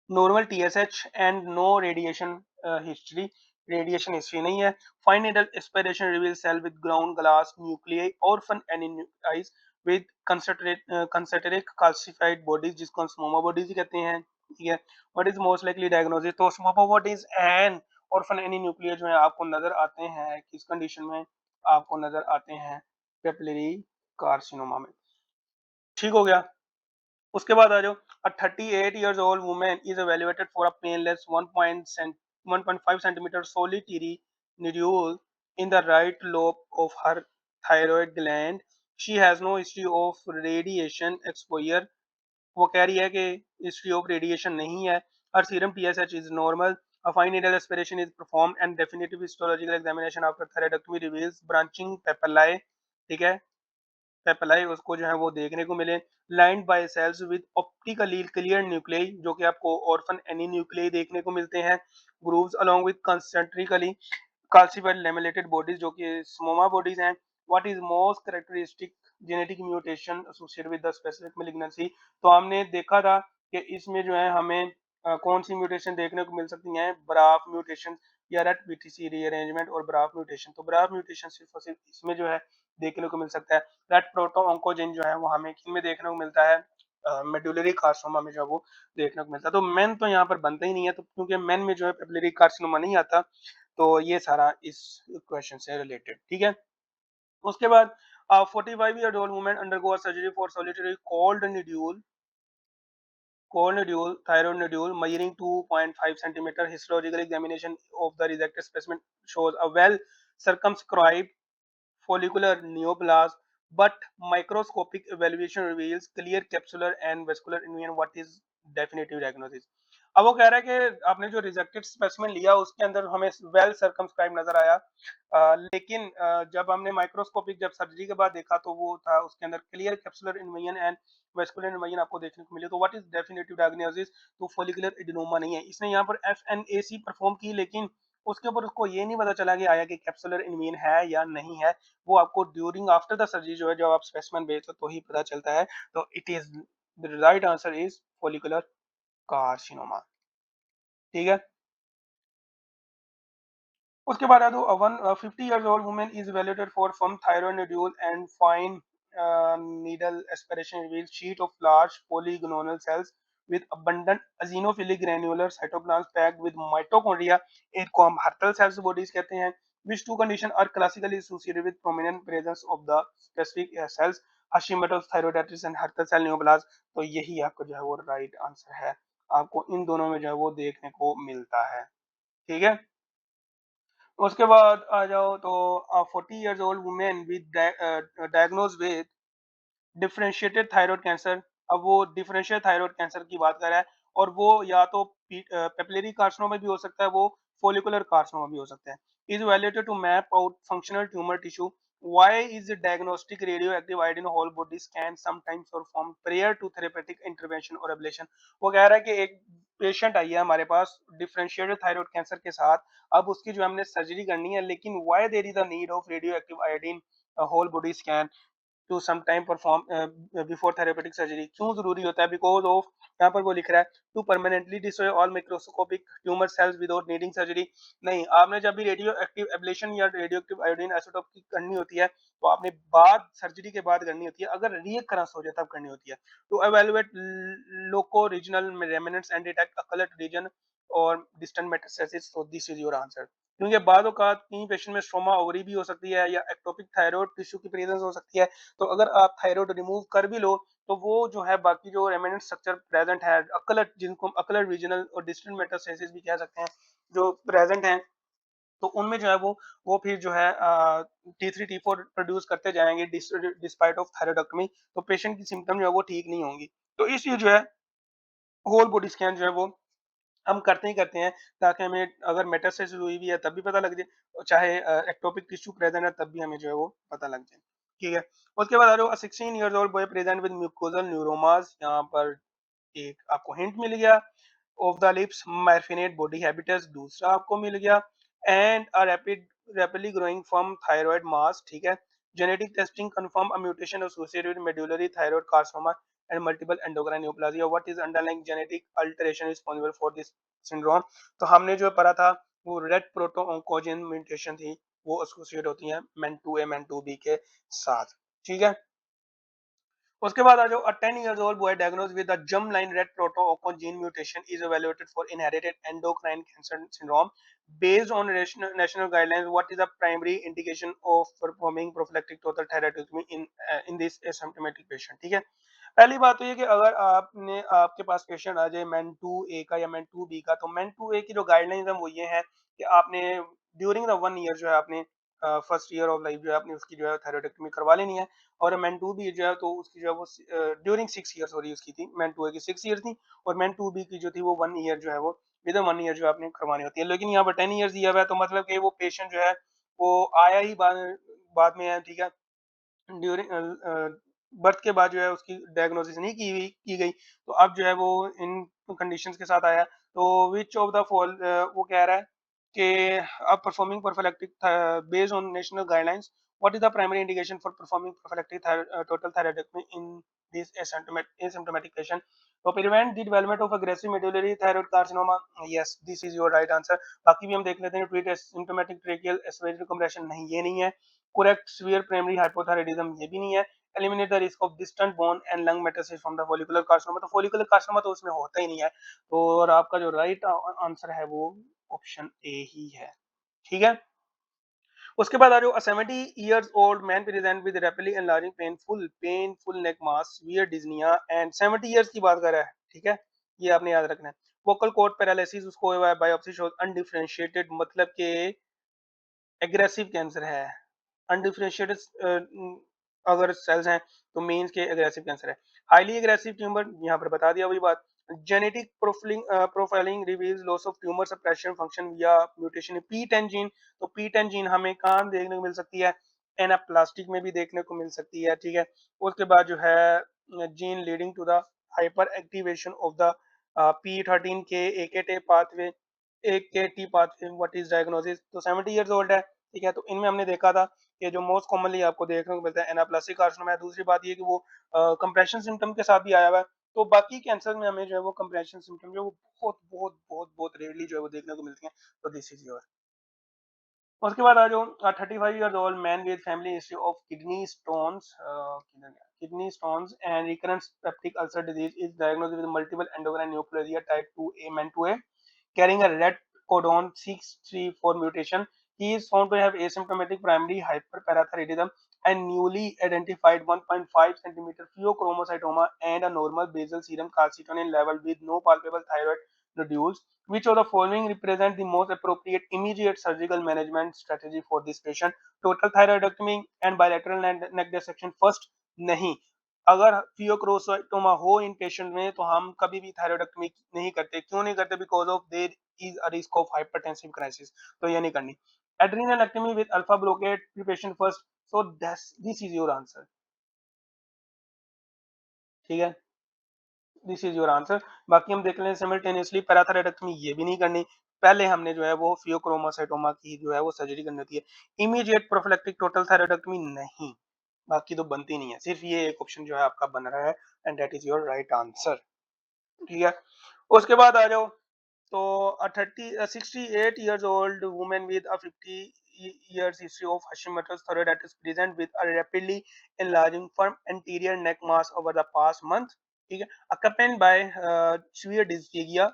normal TSH and no radiation history, radiation history नहीं है। Fine needle aspiration reveal cell with ground glass nuclei orphan Annie nuclei with concentric calcified bodies, जिसको हम psammoma bodies कहते हैं, ठीक है। What is most likely diagnosis, तो psammoma bodies and orphan Annie nuclei जो है आपको नजर आते हैं किस कंडीशन में, आपको नजर आते हैं पेपिलरी कार्सिनोमा में। ठीक हो गया। उसके बाद आ जाओ, a 38 years old woman is evaluated for a painless 1.5 centimeter solitary nodule in the right lobe of her thyroid gland. She has no history of radiation exposure, वो कह रही है कि हिस्ट्री ऑफ रेडिएशन नहीं है। her serum TSH is normal. A fine needle aspiration is performed and definitive histological examination after thyroidectomy reveals branching papillae, ठीक है, पेपलाई उसको जो है वो देखने को मिले, lined by cells with optically clear nuclei, जो कि आपको ऑर्फन एनी न्यूक्लियाई देखने को मिलते हैं, grooves along with concentrically calcified lamellated bodies जो कि स्मोमा बॉडीज हैं। What is most characteristic genetic mutation associated with the specific malignancy, तो हमने देखा था कि इसमें जो है हमें कौन सी म्यूटेशन देखने को मिल सकती हैं, ब्राफ म्यूटेशन या रेट बीटीसी रीअरेंजमेंट और ब्राफ म्यूटेशन। तो ब्राफ म्यूटेशन सिर्फ और सिर्फ इसमें जो है देखने को मिल सकता है। रेट प्रोटो ऑन्कोजिन जो है वो हमें किन में देखने को मिलता है, मेडुलरी कार्सिनोमा में जो है वो देखने को मिलता है। तो मेन तो यहाँ पर बनता ही नहीं है, तो क्योंकि मेन में जो है पेपिलरी कार्सिनोमा नहीं आता, तो ये सारा इस क्वेश्चन से रिलेटेड, ठीक है। उसके बाद 45 year old woman undergo a surgery for solitary cold nodule thyroid nodule measuring 2.5 centimeter. Histological examination of the resected specimen shows a well circumscribed follicular neoplasm, but microscopic evaluation reveals clear capsular and vascular invasion. What is definitive diagnosis? अब वो कह रहा है कि आपने जो rejected specimen लिया उसके अंदर हमें वेल सर्कमस्क्राइब नज़र आया। लेकिन जब हमने माइक्रोस्कोपिक जब सर्जरी के बाद देखा तो वो था उसके अंदर clear capsular invasion and vascular invasion आपको देखने को मिले। तो व्हाट इज़ डेफिनिटिव डायग्नोसिस? तो फॉलिकुलर एडेनोमा नहीं है। इसने यहाँ पर एफएनएसी परफॉर्म की, लेकिन उसके ऊपर उसको ये नहीं पता चला कि आया कि कैप्सुलर इन्वेजन है या नहीं है। वो आपको ड्यूरिंग आफ्टर द सर्जरी जो है, जब आप स्पेसिमेन भेजते हो तो ही पता चलता है। तो it is the right answer is follicular carcinoma. ठीक है? उसके बाद है तो 50 years old woman is evaluated for from thyroid nodule and fine needle aspiration reveals sheet of large polygonal cells with abundant eosinophilic granular cytoplasm packed with mitochondria, इनको हम hurtle sales bodies कहते हैं। which two conditions are classically associated with prominent presence of the specific cells Hashimoto's thyroiditis and Hurthle cell neoplasm. तो यही आपको जो है वो राइट आंसर है। आपको इन दोनों में जो है वो देखने को मिलता है। ठीक है? उसके बाद आ जाओ तो 40 years old woman with diagnosed with differentiated thyroid cancer. अब वो डिफरेंशियल थायराइड कैंसर की बात कर रहा है, और वो या तो पेपिलरी कार्सिनोमा भी हो सकता है, वो फोलिकुलर कार्सिनोमा भी हो सकता है। Is validated to map out functional tumour tissue. Why is diagnostic radio active iodine whole body scan sometimes perform prior to therapeutic intervention और एब्लेशन। वो कह रहा है कि एक पेशेंट आई है हमारे पास डिफरेंशिएटेड थायराइड कैंसर के साथ, अब उसकी जो हमने सर्जरी करनी है, लेकिन why there is the need of radio active iodine whole body scan to some time perform before therapeutic surgery. क्यों जरूरी होता है? बिकॉज ऑफ, यहाँ पर वो लिख रहा है, to permanently destroy all microscopic tumour cells without needing surgery. नहीं, आपने जब भी रेडियो एक्टिव एब्लेशन या रेडियो एक्टिव आयोडीन आइसोटोप की करनी होती है तो आपने बाद सर्जरी के बाद करनी होती है, अगर रीकरेंस हो जाए तब करनी होती है। To evaluate loco regional remnants and detect occult region और distant metastasis. So this is your answer. क्योंकि बाद औकात कई पेशेंट में स्ट्रोमा ओवरी भी हो सकती है या एक्टोपिक थायराइड टिश्यू की प्रेजेंस हो सकती है। तो अगर आप थायराइड रिमूव कर भी लो तो वो जो है बाकी जो रेमिनेंट स्ट्रक्चर प्रेजेंट है, अकलट, जिनको हम अकलट रीजनल और डिस्टेंट मेटास्टेसिस भी कह सकते हैं, जो प्रेजेंट हैं, तो उनमें जो है वो फिर जो है T3 T4 प्रोड्यूस करते जाएंगे डिस्पाइट ऑफ थायराइडोटॉमी। तो पेशेंट की सिम्टम जो है वो ठीक नहीं होंगी। तो इसलिए जो है होल बॉडी स्कैन जो है वो हम करते ही करते हैं, ताकि हमें अगर मेटास्टेसिस हुई भी है तब भी पता लग जाए, चाहे एक्टोपिक टिश्यू प्रेजेंट है तब भी हमें जो है वो पता लग जाए। ठीक है? उसके बाद आ जाओ 16 years old boy present with mucosal neuromas. यहाँ पर एक आपको हिंट मिल गया। Of the lips marfanoid body habitus दूसरा आपको मिल गया। And a rapidly growing from thyroid mass. ठीक है? Genetic testing confirm a mutation associated with medullary thyroid carcinoma and multiple endocrine neoplasia. What is underlying genetic alteration responsible for this syndrome? तो हमने जो पढ़ा था वो रेड प्रोटो ऑन्कोजेन म्यूटेशन थी, वो एसोसिएट होती है MEN2A MEN2B के साथ। ठीक है? उसके बाद आ जाओ, a 10 years old boy diagnosed with a germline red proto-oncogene gene mutation is evaluated for inherited endocrine cancer syndrome based on national guidelines. What is the primary indication of performing prophylactic total thyroidectomy in this asymptomatic patient? ठीक है? पहली बात तो ये कि अगर आपने आपके पास पेशेंट आ जाए MEN2A का या MEN2B का, तो MEN2A की जो गाइडलाइंस है वो ये है कि आपने ड्यूरिंग द 1 ईयर जो है आपने फर्स्ट ईयर ऑफ लाइफ जो है आपने उसकी जो है थायराइडेक्टमी करवा लेनी है। और MEN2B जो है तो उसकी जो है वो ड्यूरिंग 6 ईयर, सॉरी, उसकी थी MEN2A की 6 ईयर थी, और MEN2B की जो थी वो 1 ईयर जो है वो विद इन 1 ईयर जो है आपने करवानी होती है। लेकिन यहाँ पर 10 ईयर्स दिया हुआ है, तो मतलब कि वो पेशेंट जो है वो आया ही बाद में है। ठीक है? ड्यूरिंग बर्थ के बाद जो है उसकी डायग्नोसिस नहीं की गई, तो अब जो है वो इन कंडीशंस के साथ आया। तो विच ऑफ द फॉल, वो कह रहा है कि अब performing prophylactic based on national guidelines, what is the primary indication for performing prophylactic total thyroidectomy in this asymptomatic patient to prevent the development of aggressive medullary thyroid carcinoma? Yes, this is your right answer. बाकी भी हम देख लेते हैं। Treat asymptomatic tracheal एस्पिरेटरी compression, नहीं ये नहीं है। correct severe primary hypothyroidism, ये भी नहीं है। eliminate the risk of distant bone and lung metastasis from the follicular carcinoma, तो follicular carcinoma तो उसमें होता ही नहीं है। तो और आपका जो राइट आंसर है वो ऑप्शन ए ही है। ठीक है? उसके बाद आ जाओ, 70 years old man present with rapidly enlarging painful neck mass, severe dyspnea and 70 years की बात कर रहा है। ठीक है? ये आपने याद रखना है। vocal cord paralysis, उसको बायोप्सी शोज अनडिफरेंशिएटेड, मतलब के एग्रेसिव कैंसर है। अनडिफरेंशिएटेड अगर सेल्स हैं तो मीन्स के एग्रेसिव कैंसर है। हाईली एग्रेसिव ट्यूमर, यहाँ पर बता दिया वही बात। Genetic profiling reveals loss of tumour suppression function विया म्यूटेशन P10 जीन। तो P10 जीन हमें कहाँ देखने को मिल सकती है? एनाप्लास्टिक में भी देखने को मिल सकती है, ठीक है। उसके बाद जो है gene leading to the hyper activation of the P13 K AKT pathway, AKT pathway. What is diagnosis? तो 70 इयर्स ओल्ड है, ठीक है। तो इनमें हमने देखा था कि जो मोस्ट कॉमनली आपको देखने को मिलता है एनाप्लास्टिक कार्सिनोमा है। दूसरी बात ये कि वो कंप्रेशन सिम्टम के साथ भी आया हुआ है। तो बाकी कैंसर में हमें जो है वो कंप्रेशन सिम्टम जो वो बहुत रेयरली जो है वो देखने को मिलती हैं। तो दिस इज योर। उसके बाद आ जाओ 35 years old man with family history of kidney stones and recurrent peptic ulcer disease is diagnosed with multiple endocrine neoplasia type 2A MEN 2A carrying a red codon 634 mutation. He is found to have asymptomatic primary hyperparathyroidism and newly identified 1.5 centimeter pheochromocytoma and a normal basal serum calcitonin level with no palpable thyroid nodules. Which of the following represent the most appropriate immediate surgical management strategy for this patient? Total thyroidectomy and bilateral neck dissection first? नहीं। अगर फियोक्रोसाइटोमा हो इन patient में तो हम कभी भी thyroidectomy नहीं करते। क्यों नहीं करते? Because of there is a risk of hypertensive crisis. तो ये नहीं करनी। Adrenalectomy with alpha blockade preparation first. So this is your answer, ठीक है। This is your answer. बाकी हम देख लें सिमिल्टेनियसली पैराथायराइडेक्टमी ये भी नहीं करनी। पहले हमने जो है वो फियोक्रोमासाइटोमा की जो है वो सर्जरी करनी होती है। इमीडिएट प्रोफिलैक्टिक टोटल थायराइडेक्टमी नहीं। बाकी तो बनती नहीं है, सिर्फ ये एक ऑप्शन जो है आपका बन रहा है and that is your right answer, ठीक है। उसके बाद आ जाओ। तो 68 years old woman with a 50 years history of Hashimoto's thyroiditis present with a rapidly enlarging firm anterior neck mass over the past month, ठीक है, accompanied by severe dysphagia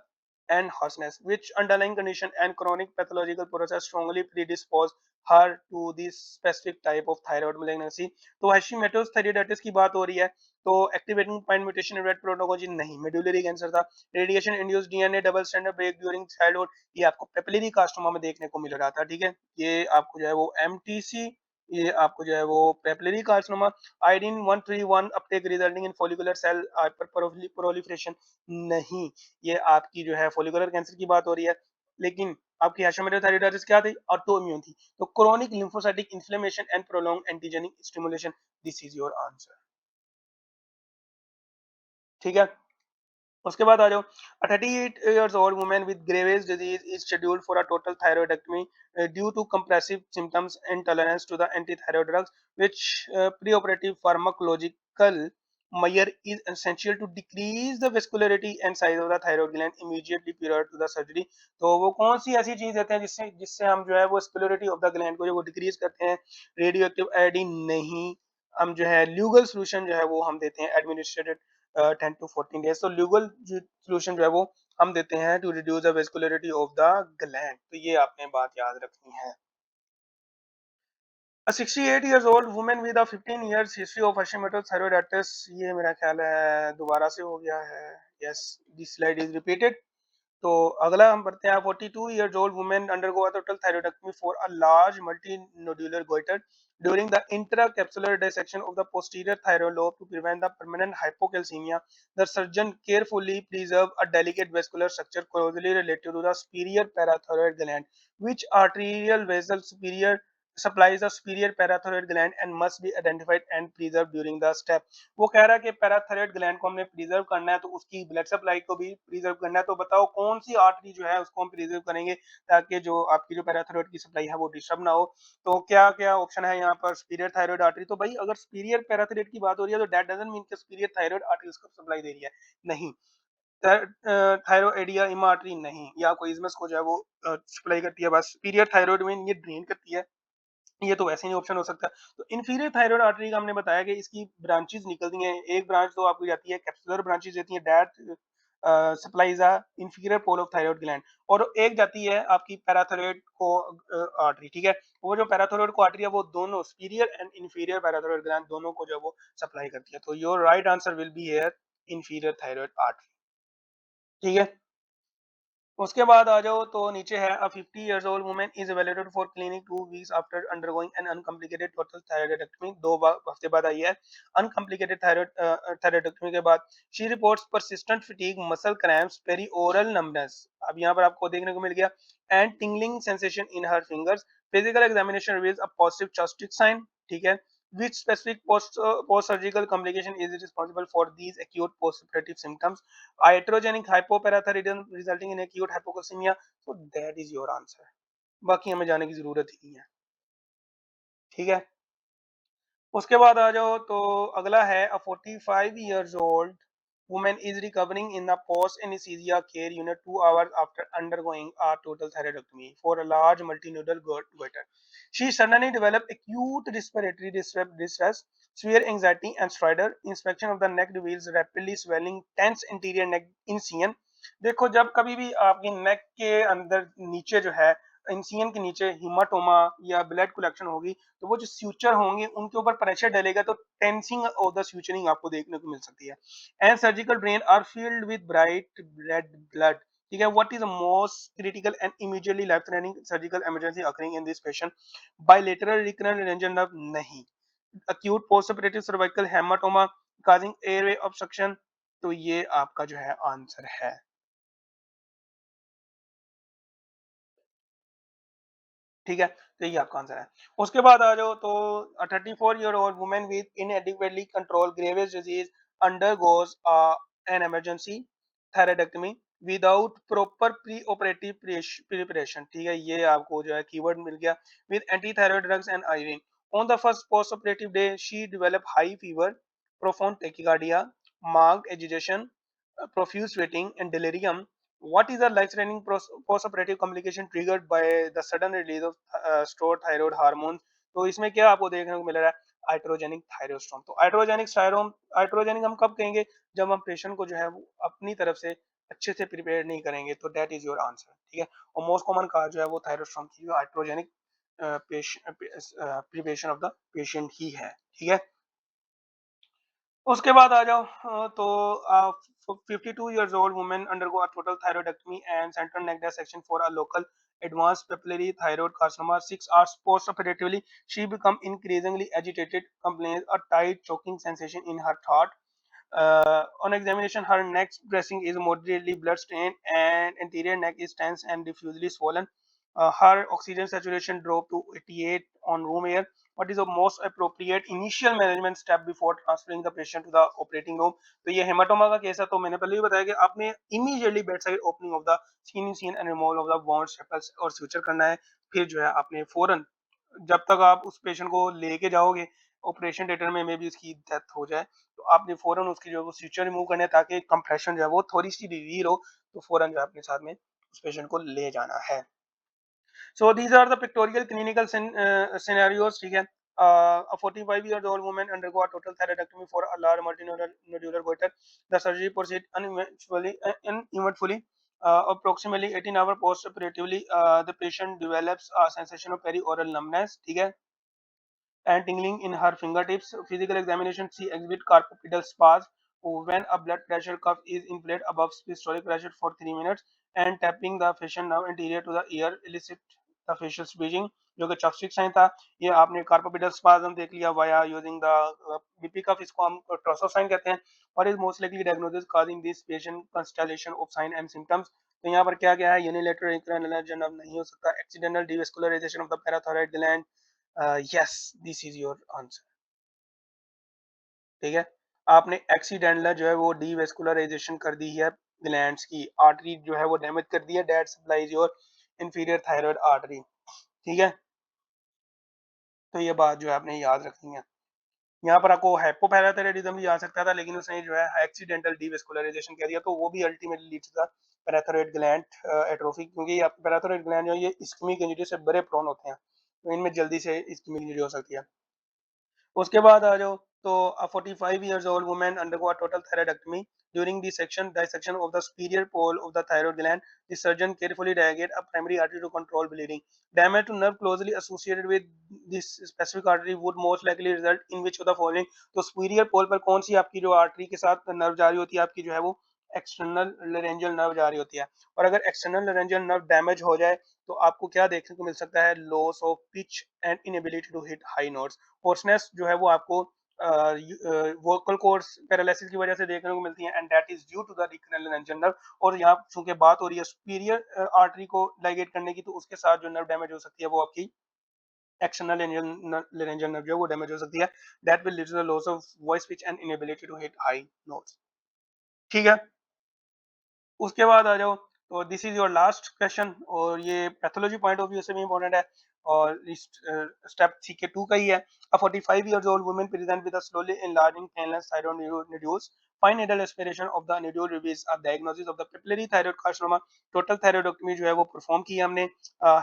and hoarseness, which underlying condition and chronic pathological process strongly predispose her to this specific type of thyroid malignancy। तो Hashimoto's thyroiditis की बात हो रही है। तो activating point mutation red protocol नहीं, मेडुलरी कैंसर था। Radiation induced DNA double standard break during childhood, ये आपको पेपिलरी कार्सिनोमा में देखने को मिल रहा था, ठीक है। ये आपको जो है वो एमटीसी, ये आपको जो है वो papillary carcinoma. Iodine 131 uptake resulting in follicular cell hyper proliferation नहीं, ये आपकी जो है फोलिकुलर कैंसर की बात हो रही है। लेकिन आपकी हैशोमेटल थायराइडाइटिस क्या थी? ऑटो इम्यून थी। तो chronic lymphocytic inflammation and prolong antigenic stimulation, this is your answer, ठीक है। उसके बाद आ जाओ। 38 years old woman with Graves' disease is scheduled for a total thyroidectomy due to compressive symptoms and intolerance to the antithyroid drugs, which preoperative pharmacological measure is essential to decrease the vascularity and size of the thyroid gland immediately prior to the surgery। तो वो कौन सी ऐसी चीज देते हैं जिससे जिससे हम जो है वो vascularity of the gland को जो वो डिक्रीज करते हैं? रेडियो एक्टिव आयोडीन नहीं। हम जो है ल्यूगल सोल्यूशन जो है वो हम देते हैं एडमिनिस्ट्रेटेड 10 to 14 days। तो ल्यूगल सोल्यूशन जो है वो हम देते हैं to reduce the vascularity of the gland. तो ये आपने बात याद रखनी है। A 68 years old woman with a 15 years history of Hashimoto's thyroiditis, ये मेरा ख्याल है दोबारा से हो गया है। Yes, this slide is repeated. तो अगला हम पढ़ते हैं। 42 years old woman undergo a total thyroidectomy for a large multinodular goiter during the intracapsular dissection of the posterior thyroid lobe to prevent the permanent hypocalcemia. The surgeon carefully preserved a delicate vascular structure closely related to the superior parathyroid gland, which arterial vessel superior supplies the superior parathyroid gland and must be identified and preserved during the step। वो कह रहा है कि parathyroid gland को हमने preserve करना है तो उसकी ब्लड सप्लाई को भी प्रिजर्व करना है। तो बताओ कौन सी आर्टरी जो है उसको हम प्रिजर्व करेंगे ताकि जो आपकी जो पैराथायराइड की सप्लाई है वो डिस्टर्ब ना हो। तो क्या क्या ऑप्शन है यहाँ पर? Superior thyroid artery. तो भाई अगर सुपीरियर पैराथायराइड की बात हो रही है तो दैट डजंट मीन कि सुपीरियर थायराइड आर्टरी उसको सप्लाई दे रही है, नहीं। थायरोइडिया इमा आर्टरी नहीं, या कोई इजमस को जो है वो सप्लाई करती है बस। सुपीरियर थायराइड में ये ड्रेन करती है, ये तो वैसे नहीं ऑप्शन हो सकता। तो इंफीरियर थायराइड आर्टरी का हमने बताया कि इसकी ब्रांचेस निकलती हैं। एक ब्रांच तो आपको जाती है कैप्सुलर ब्रांचेस देती है that supplies a inferior pole of thyroid gland, और एक जाती है आपकी पैराथायराइड को आर्टरी, ठीक है। वो जो पैराथायराइड को आर्टरी है वो दोनों superior and inferior parathyroid gland दोनों को जो वो सप्लाई करती है। तो your right answer will be here inferior thyroid artery, ठीक है। उसके बाद आ जाओ तो नीचे है a 50 years old woman is evaluated for cleaning 2 weeks after undergoing an uncomplicated total thyroidectomy. हफ्ते बाद आई है अनकॉम्प्लिकेटेड थायराइडेक्टमी के बाद। She reports persistent fatigue, muscle cramps, perioral numbness, अब यहाँ पर आपको देखने को मिल गया, and tingling sensation in her fingers. Physical examination reveals a positive Chvostek sign, ठीक है। Which specific post-surgical complication is responsible for these acute post-operative symptoms? Iatrogenic hypoparathyroidism resulting in acute hypocalcemia. So that is your answer. बाकी हमें जाने की जरूरत ही नहीं है, ठीक है। उसके बाद आ जाओ तो अगला है अ 45 years old woman is recovering in the post anesthesia care unit 2 hours after undergoing a total thyroidectomy for a large multinodal goiter. She suddenly developed acute respiratory distress, severe anxiety and stridor. Inspection of the neck reveals rapidly swelling tense anterior neck incision. देखो जब कभी भी आपकी नेक के अंदर नीचे जो है इंसियन के नीचे हिमाटोमा या ब्लड कलेक्शन होगी, तो वो जो फ्यूचर होंगे उनके ऊपर प्रेशर डलेगा तो टेंसिंग ऑफ द फ्यूचरिंग आपको देखने को मिल सकती है। And surgical brain are filled with bright red blood, ठीक है। What is the most critical and immediately life threatening surgical emergency occurring in this patient? Bilateral recurrent laryngeal nerve नहीं, acute postoperative cervical hematoma causing airway obstruction, तो ये आपका जो है answer है, ठीक है। तो ये आपका आंसर है। उसके बाद आ जाओ तो 34-year-old woman with inadequately controlled Graves' disease undergoes an emergency thyroidectomy without proper pre-operative preparation, ठीक है। ये आपको जो है कीवर्ड मिल गया, with anti-thyroid drugs and IV. On the first post-operative day, she developed high fever, profound tachycardia, marked agitation, profuse sweating, and delirium. What is the life-threatening post-operative complication triggered by the sudden release of stored thyroid hormones? तो इसमें क्या आपको देखने को मिल रहा है? Iatrogenic थायरोस्टोम। तो iatrogenic हम कब कहेंगे? जब हम पेशेंट को जो है वो अपनी तरफ से अच्छे से प्रिपेयर नहीं करेंगे, तो दैट इज योर आंसर, ठीक है। और मोस्ट कॉमन काज जो है वो थायरोस्टोम की जो iatrogenic preparation of the patient ही है, ठीक है। उसके बाद आ जाओ तो 52 years old woman undergo a total thyroidectomy and central neck dissection for a local advanced papillary thyroid carcinoma. 6 hours post-operatively, she become increasingly agitated, complains a tight choking sensation in her throat. On examination, her neck dressing is moderately blood-stained and anterior neck is tense and diffusely swollen. Her oxygen saturation dropped to 88 on room air. What is the most appropriate initial management step before transferring the patient to the operating room? तो ये haematoma का case है, तो मैंने पहले भी बताया कि आपने immediately bed side opening of the scene and removal of the wound staples और सूचर करना है। फिर जो है आपने फौरन, जब तक आप उस पेशेंट को लेके जाओगे ऑपरेशन थिएटर में मे भी उसकी डेथ हो जाए, तो आपने फौरन उसकी जो है वो सूचर रिमूव करना है ताकि कंप्रेशन जो है वो थोड़ी सी रिलीज हो, तो फौरन जो है अपने साथ में उस पेशेंट को ले जाना है। So these are the pictorial clinical scenarios, ठीक है। A 45-year-old woman undergo a total thyroidectomy for a large multinodular goiter. The surgery proceeds uneventfully. Approximately 18 hours post-operatively, the patient develops a sensation of perioral numbness, ठीक है, and tingling in her fingertips. Physical examination, she exhibit carpopedal spasm when a blood pressure cuff is inflated above systolic pressure for 3 minutes, and tapping the facial nerve anterior to the ear elicit the facial switching, जो कि chopstick sign था। ये आपने कार्पोपिडल spasm देख लिया via using the BP cuff, इसको हम Trousseau sign कहते हैं। और is most likely diagnosis causing this patient constellation of sign and symptoms. तो यहाँ पर क्या क्या है? यूनिलेटरल रिकरेंट एलर्जन अब नहीं हो सकता, accidental devascularisation of the parathyroid gland, yes this is your answer, ठीक है। आपने एक्सीडेंटल जो है वो डीवेस्कुलराइजेशन कर दी है ग्लैंड्स की, आर्टरी जो है वो डैमेज कर दी है, that supplies your inferior thyroid artery, ठीक है। तो ये बात जो है आपने याद रखनी है। यहाँ पर आपको हाइपोपैराथायरॉइडिज्म भी आ सकता था, लेकिन उसने जो है एक्सीडेंटल डीवेस्कुलराइजेशन कह दिया, तो वो भी ultimately leads to the parathyroid gland atrophy, क्योंकि आपके पैराथायरॉइड ग्लैंड जो है ये इस्केमिक इंजरी से बड़े प्रोन होते हैं, तो इनमें जल्दी से इस्केमिक इंजरी हो सकती है। उसके बाद आ जाओ तो a 45 years old woman undergo a total thyroidectomy. During the dissection of the superior pole of the thyroid gland, the surgeon carefully irrigate a primary artery to control bleeding. Damage to nerve closely associated with this specific artery would most likely result in which of the following? तो superior pole पर कौन सी आपकी जो artery के साथ nerve जा रही होती है आपकी जो है वो एक्सटर्नल लेरेंजियल नर्व जा रही होती है। और अगर एक्सटर्नल लेरेंजियल नर्व डैमेज हो जाए तो आपको क्या देखने को मिल सकता है, loss of pitch and inability to hit high notes. Hoarseness जो है वो आपको वोकल कॉर्ड्स पैरालिसिस की वजह से देखने को मिलती है, and that is due to the regional laryngeal nerve. और यहाँ चूंकि बात हो रही है सुपीरियर आर्टरी को लाइगेट करने की, तो उसके साथ जो नर्व डैमेज हो सकती है वो आपकी एक्सटर्नल लेरेंजियल नर्व जो है वो डैमेज हो सकती है। That will lead to the loss of voice pitch and inability to hit high notes. ठीक है, उसके बाद आ जाओ, तो this is your last question, और ये पैथोलॉजी पॉइंट ऑफ व्यू से भी इंपॉर्टेंट है, और इस स्टेप सीके 2 का ही है। अ 45 years old woman present with a slowly enlarging painless thyroid nodules. Fine needle aspiration of the nodule reveals a diagnosis of the papillary thyroid carcinoma. Total thyroidectomy जो है वो परफॉर्म की हमने।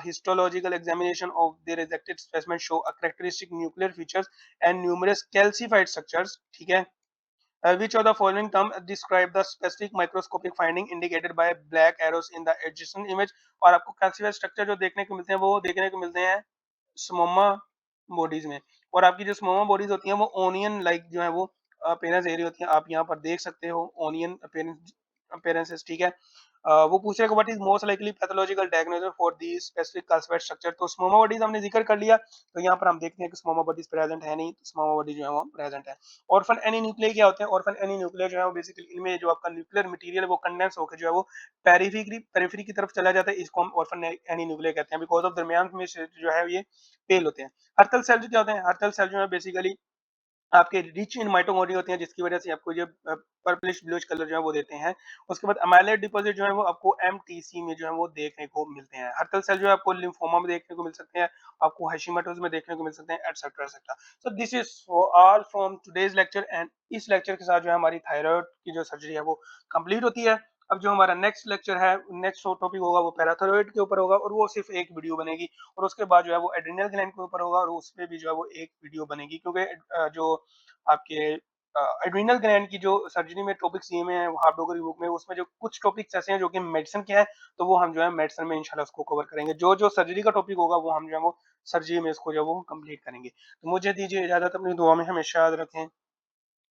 Histological examination of the rejected specimen show a characteristic nuclear features and numerous calcified structures. ठीक है, which of the following term describe the specific microscopic finding indicated by black arrows in the adjacent image। और आपको calcified structure जो देखने को मिलते हैं वो देखने को मिलते हैं स्मोमा बॉडीज में। और आपकी जो स्मोमा बॉडीज होती हैं वो ओनियन लाइक जो है वो अपीयरेंस एरिया होती है, आप यहाँ पर देख सकते हो ओनियन अपीयरेंसेस। ठीक है, वो पूछ रहे हैं what is most likely pathological diagnosis for the specific calcified structure. तो स्मोमा बॉडीज हमने जिक्र कर लिया, तो यहाँ पर हम देखते हैं कि स्मोमा बॉडीज प्रेजेंट है नहीं, तो स्मोमा बॉडी जो है वो प्रेजेंट है। ऑर्फन एनी न्यूक्लियर क्या होते हैं, ऑर्फन एनी न्यूक्लियर जो है वो बेसिकली इनमें जो आपका न्यूक्लियर मटेरियल है वो कंडेंस होकर जो है वो पेरिफेरी की तरफ चला जाता है, इसको हम ऑर्फन एनी न्यूक्लियर कहते हैं, बिकॉज ऑफ दरमियान में से जो है ये पेल होते हैं। हर्टल सेल क्या होते हैं, हर्टल सेल जो है बेसिकली आपके रिच इन माइटोकॉन्ड्रिया होती हैं, जिसकी वजह से आपको ये पर्पलिश ब्लूइश कलर जो है वो देते हैं। उसके बाद अमाइलॉइड डिपॉजिट जो है वो आपको एमटीसी में जो है वो देखने को मिलते हैं। हर्टल सेल जो है आपको लिम्फोमा में देखने को मिल सकते हैं, आपको हैशिमोटोस में देखने को मिल सकते हैं, etcetera etcetera. So this is all from today's lecture, and इस लेक्चर के साथ जो है हमारी थायराइड की जो सर्जरी है वो कंप्लीट होती है। अब जो हमारा नेक्स्ट लेक्चर है, नेक्स्ट टॉपिक होगा वो पैराथायरॉइड के ऊपर होगा, और वो सिर्फ एक वीडियो बनेगी। और उसके बाद जो है वो एड्रिनल ग्लैंड के ऊपर होगा, और उस पे भी जो है वो एक वीडियो बनेगी, क्योंकि जो आपके एड्रिनल ग्लैंड की जो सर्जरी में टॉपिक्स दिए हुए हैं हाफ डोगरी बुक में, उसमें जो कुछ टॉपिक्स ऐसे हैं जो कि मेडिसिन के हैं, तो वो हम जो है मेडिसिन में इंशाल्लाह उसको कवर करेंगे। जो जो सर्जरी का टॉपिक होगा वो हम जो है वो सर्जरी में इसको जो है वो कंप्लीट करेंगे। तो मुझे दीजिए इजाजत, अपनी दुआ में हमेशा याद रखें।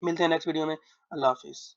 मिलते हैं नेक्स्ट वीडियो में। अल्लाह हाफिज।